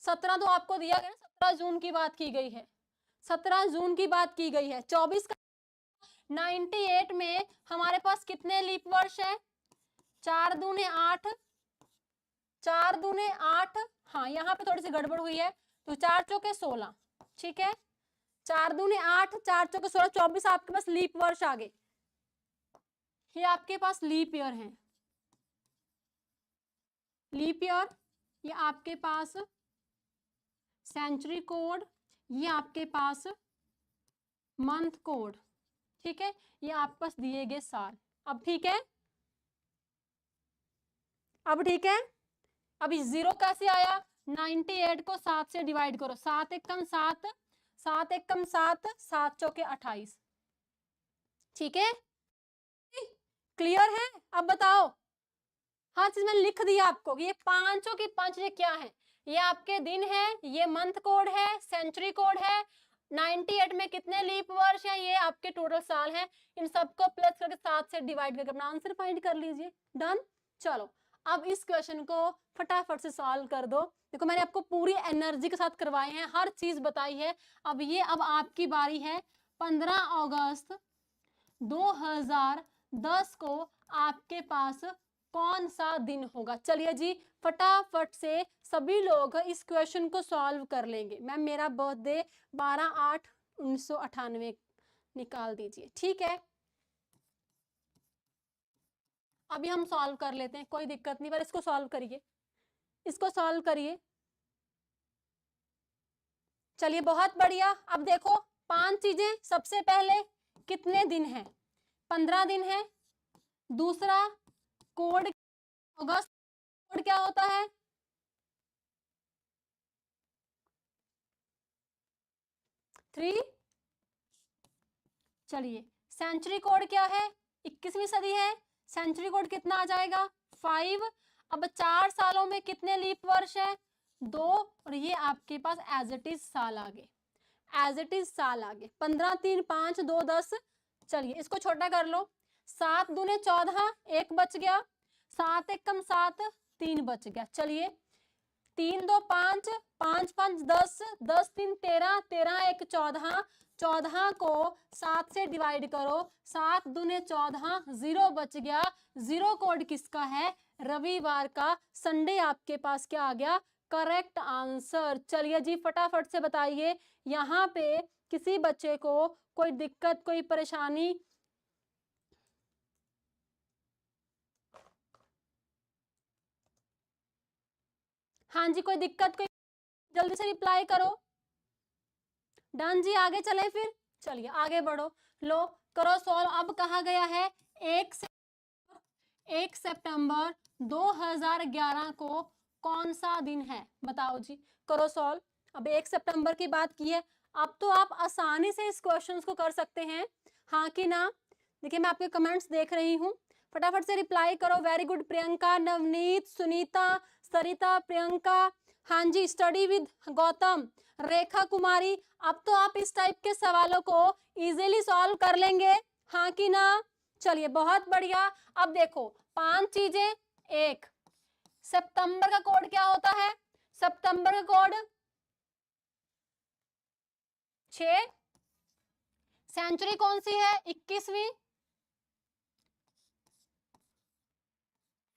17 तो आपको दिया गया, 17 जून की बात की गई है, 17 जून की बात की गई है। 24 का 98 में हमारे पास कितने लीप वर्ष है? 4 दूने 8, 4 दूने 8, हाँ यहाँ पे थोड़ी सी गड़बड़ हुई है, तो 4 चौके 16। ठीक है, 4 दूने 8, 4 चौके 16, 24 आपके पास लीप वर्ष आ गए। ये आपके पास लीप ईयर है, लीप ईयर। ये आपके पास सेंचुरी कोड, ये आपके पास मंथ कोड। ठीक है, ये आपके पास दिए गए साल। अब ठीक है, अब ठीक है। अभी जीरो कैसे आया? 98 को 7 से डिवाइड करो, 7 एकम 7, 7 एकम 7, 7 चौके 28। ठीक है, क्लियर है? अब बताओ। हाँ चीज मैंने लिख दिया आपको, ये पांचों की पांच ये क्या है? ये आपके दिन है, ये मंथ कोड है, सेंचुरी कोड है, 98 में कितने लीप वर्ष है, ये आपके टोटल साल है। इन सबको प्लस करके 7 से डिवाइड करके अपना आंसर फाइंड कर लीजिए। डन। चलो अब इस क्वेश्चन को फटाफट से सॉल्व कर दो। देखो मैंने आपको पूरी एनर्जी के साथ करवाए हैं, हर चीज बताई है। अब आपकी बारी है। 15 अगस्त 2010 को आपके पास कौन सा दिन होगा? चलिए जी फटाफट से सभी लोग इस क्वेश्चन को सॉल्व कर लेंगे। मैम मेरा बर्थडे 12/8/1998 निकाल दीजिए। ठीक है, अभी हम सॉल्व कर लेते हैं, कोई दिक्कत नहीं, पर इसको सॉल्व करिए, इसको सॉल्व करिए। चलिए बहुत बढ़िया। अब देखो 5 चीजें। सबसे पहले कितने दिन है? 15 दिन है। दूसरा कोड, अगस्त कोड क्या होता है? 3। चलिए सेंचुरी कोड क्या है? 21वीं सदी है, सेंचुरी कोड कितना आ जाएगा? 5। अब 4 सालों में कितने लीप वर्ष है? 2। और ये आपके पास एज इट इज साल आगे, एज इट इज साल आगे। 15 3 5 2 10। चलिए इसको छोटा कर लो। 7 दूने 14, 1 बच गया। 7 एकम 7, 3 बच गया। चलिए 3 2 5, 5 5 10, 10 3 13, 13 1 14, 14 को 7 से डिवाइड करो, 7 दूने 14, 0 बच गया। 0 कोड किसका है? रविवार का। संडे आपके पास क्या आ गया? Correct answer. चलिए जी फटाफट से बताइए, यहाँ पे किसी बच्चे को कोई दिक्कत, कोई परेशानी? हाँ जी, कोई दिक्कत, कोई? जल्दी से रिप्लाई करो। डन जी, आगे चले फिर। चलिए आगे बढ़ो, लो करो सॉल्व। अब कहा गया है 1 सितंबर 2011 को कौन सा दिन है? बताओ जी, करो सॉल्व। अब 1 सितंबर की बात की है, अब तो आप आसानी से इस क्वेश्चन को कर सकते हैं, हाँ कि ना? देखिए मैं आपके कमेंट्स देख रही हूँ, फटाफट से रिप्लाई करो। वेरी गुड प्रियंका, नवनीत, सुनीता, सरिता, प्रियंका, हाँ जी, स्टडी विद गौतम, रेखा कुमारी। अब तो आप इस टाइप के सवालों को इजीली सॉल्व कर लेंगे, हाँ कि ना? चलिए बहुत बढ़िया। अब देखो 5 चीजें। 1 सितंबर का कोड क्या होता है? सितंबर का कोड 6। सेंचुरी कौन सी है? 21वीं।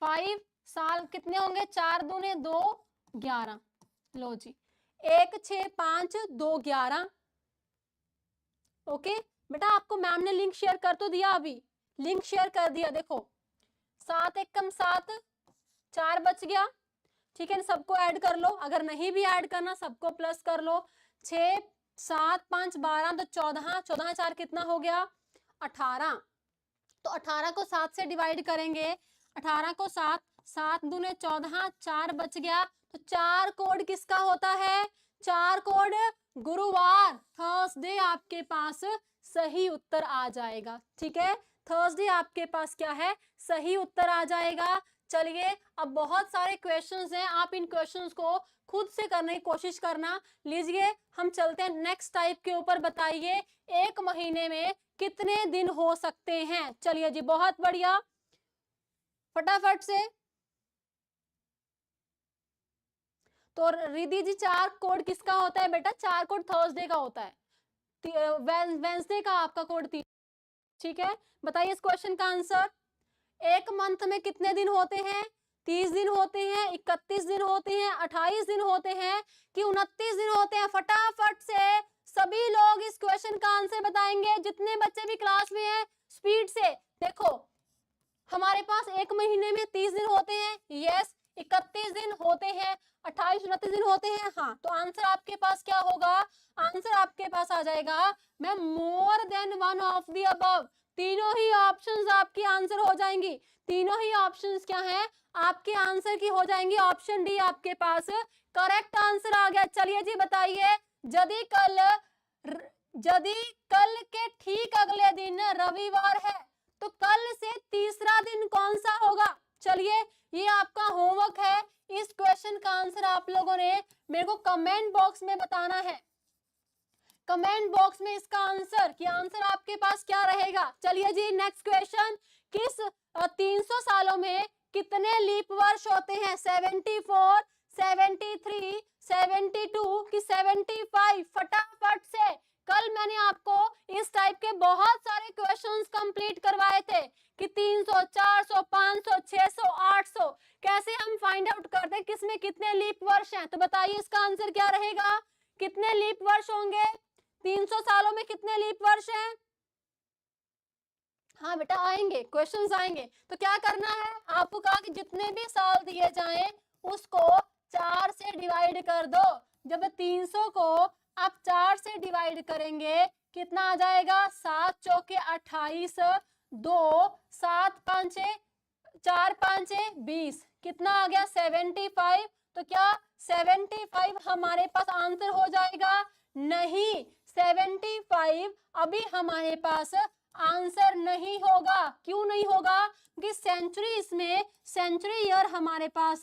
5 साल कितने होंगे? 4 दूने 2, 11। लो जी 1 6 5 2 11। ओके बेटा, आपको मैम ने लिंक शेयर कर तो दिया, अभी लिंक शेयर कर दिया। देखो 7 एकम 7, 4 बच गया। ठीक है, सबको ऐड कर लो, अगर नहीं भी ऐड करना सबको प्लस कर लो। 6 7 5 12 तो 14, 14 4 कितना हो गया 18। तो 18 को 7 से डिवाइड करेंगे, 18 को 7, 7 दूने 14, 4 बच गया। तो 4 कोड किसका होता है, 4 कोड गुरुवार, थर्सडे आपके पास सही उत्तर आ जाएगा। ठीक है, थर्सडे आपके पास क्या है, सही उत्तर आ जाएगा। चलिए, अब बहुत सारे क्वेश्चंस हैं, आप इन क्वेश्चंस को खुद से करने की कोशिश करना। लीजिए हम चलते हैं नेक्स्ट टाइप के ऊपर। बताइए एक महीने में कितने दिन हो सकते हैं। चलिए जी, बहुत बढ़िया, फटाफट से। तो रिधि जी, 4 कोड किसका होता है बेटा, 4 कोड थर्सडे का होता है, वेंसडे का आपका कोड 3। ठीक है, बताइए इस क्वेश्चन का आंसर। एक मंथ में कितने दिन होते हैं, 30 दिन होते हैं, 31 दिन होते हैं, 28 दिन होते हैं कि 29 दिन होते हैं। फटाफट से सभी लोग इस क्वेश्चन का आंसर बताएंगे, जितने बच्चे भी क्लास में हैं, स्पीड से। देखो हमारे पास एक महीने में 30 दिन होते हैं, यस, 31 दिन होते हैं, 28 29 दिन होते हैं, हाँ। तो आंसर आपके पास क्या होगा, आंसर आपके पास आ जाएगा ma'am more than one of the above. तीनों ही ऑप्शंस आपकी आंसर हो जाएंगी, तीनों ही ऑप्शंस क्या है आपके आंसर की हो जाएंगी। ऑप्शन डी आपके पास करेक्ट आंसर आ गया। चलिए जी बताइए, यदि कल के ठीक अगले दिन रविवार है तो कल से तीसरा दिन कौन सा होगा। चलिए ये आपका होमवर्क है, इस क्वेश्चन का आंसर आप लोगों ने मेरे को कमेंट बॉक्स में बताना है, कमेंट बॉक्स में इसका आंसर कि आंसर आपके पास क्या रहेगा। चलिए जी नेक्स्ट क्वेश्चन, किस 300 सालों में कितने लीप वर्ष होते हैं, 74, 73, 72 कि 75। फटाफट से, कल मैंने आपको इस टाइप के बहुत सारे क्वेश्चंस कंप्लीट करवाए थे कि 300, 400, 500, 600, 800 कैसे हम फाइंड आउट करते हैं किसमें कितने लीप वर्ष हैं। तो बताइए इसका आंसर क्या रहेगा, कितने लीप वर्ष होंगे, 300 सालों में कितने लीप वर्ष हैं। हाँ बेटा आएंगे, क्वेश्चंस आएंगे। तो क्या करना है, आपको कहा कि जितने भी साल दिए जाएं उसको 4 से डिवाइड कर दो। जब 300 को आप 4 से डिवाइड करेंगे कितना आ जाएगा, 7 चौके 28, 2 7 5 4 5 20, कितना आ गया 75। तो क्या 75 हमारे पास आंसर हो जाएगा, नहीं 75 अभी हमारे पास आंसर नहीं होगा। क्यों नहीं होगा, क्योंकि सेंचुरी, इसमें सेंचुरी ईयर हमारे पास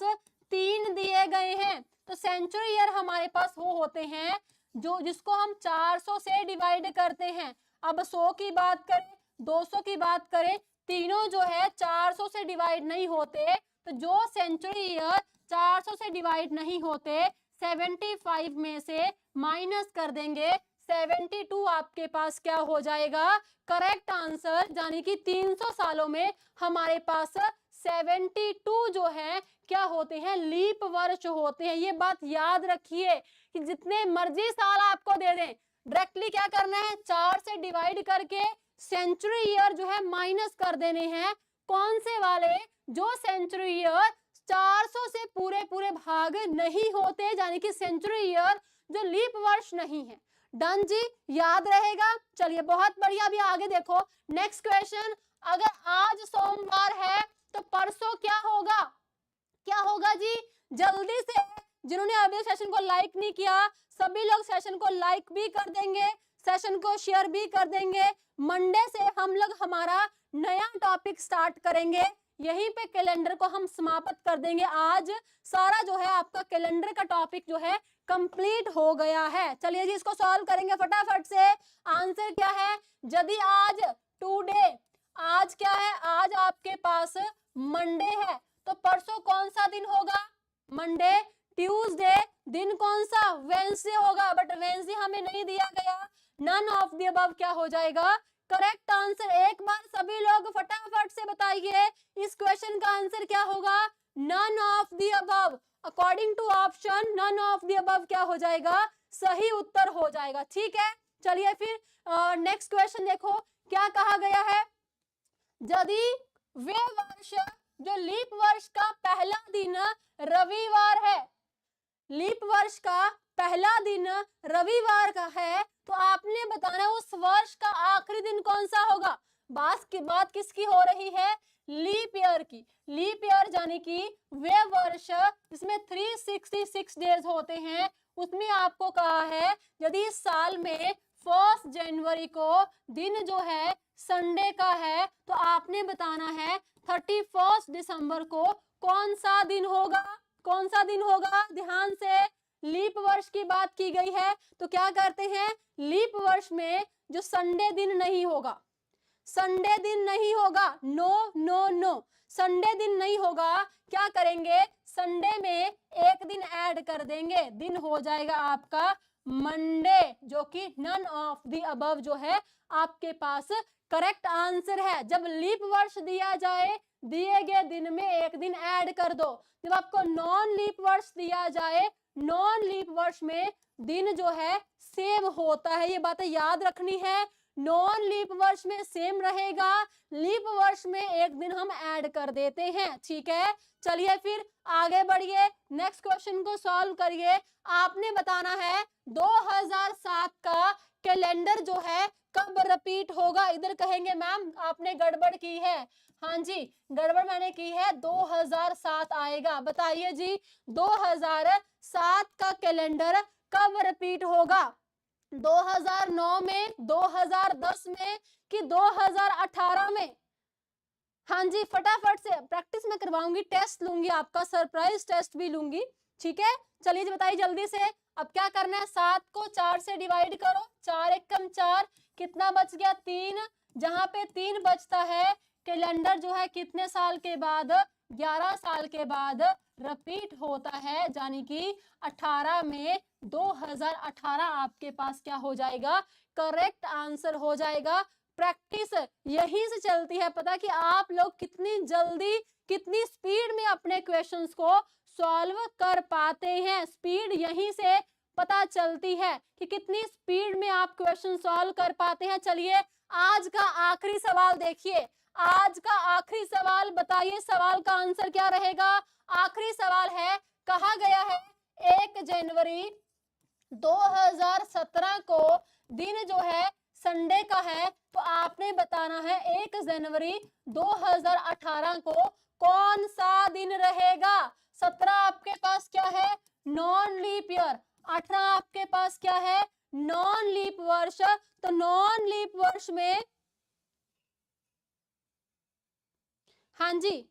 3 दिए गए हैं। तो सेंचुरी ईयर हमारे पास वो होते हैं जो जिसको हम 400 से डिवाइड करते हैं। अब 100 की बात करें, 200 की बात करें, तीनों जो है 400 से डिवाइड नहीं होते। तो जो सेंचुरी ईयर 400 से डिवाइड नहीं होते, 75 में से माइनस कर देंगे, 72 आपके पास क्या हो जाएगा, करेक्ट आंसर। यानी कि 300 सालों में हमारे पास 72 जो है क्या होते हैं, लीप वर्ष होते हैं। ये बात याद रखिए कि जितने मर्जी साल आपको दे दें, डायरेक्टली क्या करना है, 4 से डिवाइड करके सेंचुरी ईयर जो है माइनस कर देने हैं। कौन से वाले, जो सेंचुरी ईयर 400 से पूरे पूरे भाग नहीं होते, यानी कि सेंचुरी ईयर जो लीप वर्ष नहीं है। डन जी, याद रहेगा। चलिए बहुत बढ़िया, अभी आगे देखो नेक्स्ट क्वेश्चन। अगर आज सोमवार है तो परसों क्या होगा, क्या होगा जी, जल्दी से जिन्होंने अभी सेशन को लाइक नहीं किया सभी लोग सेशन को लाइक भी कर देंगे, सेशन को शेयर भी कर देंगे। मंडे से हम लोग हमारा नया टॉपिक स्टार्ट करेंगे, यहीं पे कैलेंडर को हम समाप्त कर देंगे। आज सारा जो है आपका कैलेंडर का टॉपिक जो है कंप्लीट हो गया है। चलिए जी इसको सॉल्व करेंगे फटाफट से। आंसर क्या है, यदि आज टुडे, आज क्या है, आज आपके पास मंडे है तो परसों कौन सा दिन होगा, मंडे। ट्यूसडे दिन कौन सा, वेंसडे होगा, बट वेंसडे हमें नहीं दिया गया। नन ऑफ द अबव क्या हो जाएगा, करेक्ट आंसर। एक बार सभी लोग फटाफट से बताइए इस क्वेश्चन का आंसर क्या होगा, none of the above. According to option none of the above क्या हो जाएगा, सही उत्तर हो जाएगा। ठीक है, चलिए फिर नेक्स्ट क्वेश्चन देखो क्या कहा गया है। यदि वे वर्ष जो लीप वर्ष का पहला दिन रविवार है, लीप वर्ष का पहला दिन रविवार का है, तो आपने बताना है उस वर्ष का आखिरी दिन कौन सा होगा। बात किसकी हो रही है, लीप ईयर की। लीप ईयर यानी कि वे वर्ष जिसमें 366 डेज होते हैं, उसमें आपको कहा है यदि इस साल में 1 जनवरी को दिन जो है संडे का है, तो आपने बताना है 31 दिसंबर को कौन सा दिन होगा। कौन सा दिन होगा, ध्यान से, लीप वर्ष की बात की गई है, तो क्या करते हैं, लीप वर्ष में जो संडे दिन नहीं होगा, संडे दिन नहीं होगा, नो नो नो, संडे दिन नहीं होगा, क्या करेंगे, संडे में एक दिन ऐड कर देंगे, दिन हो जाएगा आपका मंडे, जो कि नन ऑफ द अबव जो है आपके पास करेक्ट आंसर है। जब लीप वर्ष दिया जाए, दिए गए दिन में एक दिन ऐड कर दो। जब आपको नॉन लीप वर्ष दिया जाए, नॉन लीप वर्ष में दिन जो है सेम होता है, ये बातें याद रखनी है। नॉन लीप वर्ष में सेम रहेगा, लीप वर्ष में एक दिन हम ऐड कर देते हैं, ठीक है। चलिए फिर आगे बढ़िए, नेक्स्ट क्वेश्चन को सॉल्व करिए। आपने बताना है 2007 का कैलेंडर जो है कब रिपीट होगा। इधर कहेंगे मैम आपने गड़बड़ की है, हाँ जी गड़बड़ मैंने की है, 2007 आएगा। बताइए जी 2007 का कैलेंडर कब रिपीट होगा, 2009 में, 2010 में कि 2018 में। हाँ जी फटाफट से प्रैक्टिस में करवाऊंगी, टेस्ट लूंगी आपका, सरप्राइज टेस्ट भी लूंगी, ठीक है। चलिए जी बताइए जल्दी से। अब क्या करना है, 7 को 4 से डिवाइड करो, 4 एकम 4, कितना बच गया 3। जहां पे 3 बचता है, कैलेंडर जो है कितने साल के बाद, 11 साल के बाद रिपीट होता है, यानी कि 18 में 2018 आपके पास क्या हो जाएगा, करेक्ट आंसर हो जाएगा। प्रैक्टिस यहीं से चलती है पता कि आप लोग कितनी जल्दी, कितनी स्पीड में अपने क्वेश्चंस को सॉल्व कर पाते हैं। स्पीड यहीं से पता चलती है कि कितनी स्पीड में आप क्वेश्चन सॉल्व कर पाते हैं। चलिए आज का आखिरी सवाल देखिए, आज का आखिरी सवाल बताइए, सवाल का आंसर क्या रहेगा। आखिरी सवाल है, कहा गया है 1 जनवरी 2017 को दिन जो है संडे का है, तो आपने बताना है 1 जनवरी 2018 को कौन सा दिन रहेगा। 17 आपके पास क्या है, नॉन लीप ईयर, 18 आपके पास क्या है, नॉन लीप वर्ष। तो नॉन लीप वर्ष में, हाँ जी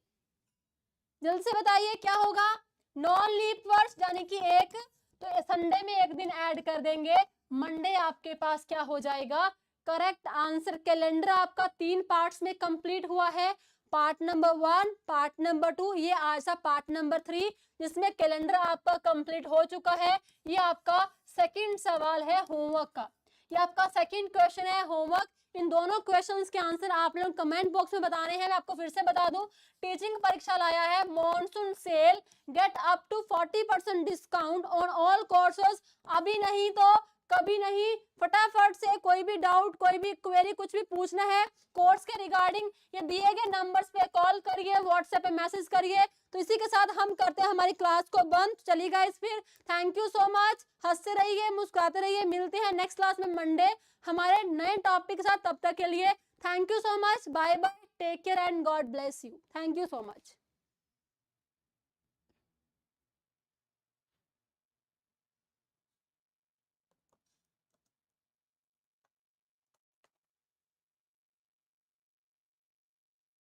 जल्द से बताइए क्या होगा, नॉन लीप वर्ष यानी कि एक, तो संडे में एक दिन ऐड कर देंगे, मंडे आपके पास क्या हो जाएगा, करेक्ट आंसर। कैलेंडर आपका 3 पार्ट्स में कंप्लीट हुआ है, पार्ट नंबर 1, पार्ट नंबर 2, ये आज पार्ट नंबर 3, जिसमें कैलेंडर आपका कंप्लीट हो चुका है। ये आपका सेकंड सवाल है होमवर्क का, ये आपका सेकंड क्वेश्चन है होमवर्क। इन दोनों क्वेश्चंस के आंसर आप लोग कमेंट बॉक्स में बताने हैं। मैं आपको फिर से बता दूं, टीचिंग परीक्षा लाया है monsoon sale, get up to 40% discount on all courses. अभी नहीं तो कभी नहीं, फटाफट से कोई भी डाउट, कोई भी क्वेरी, कुछ भी पूछना है कोर्स के रिगार्डिंग, ये दिए गए नंबर्स पे कॉल करिए, व्हाट्सएप पे मैसेज करिए। तो इसी के साथ हम करते हैं हमारी क्लास को बंद। चलिए गाइस फिर थैंक यू सो मच, हंसते रहिए, मुस्कुराते रहिए, मिलते हैं नेक्स्ट क्लास में मंडे हमारे नए टॉपिक के साथ। तब तक के लिए thank you so much, bye bye, take care and God bless you. Thank you so much.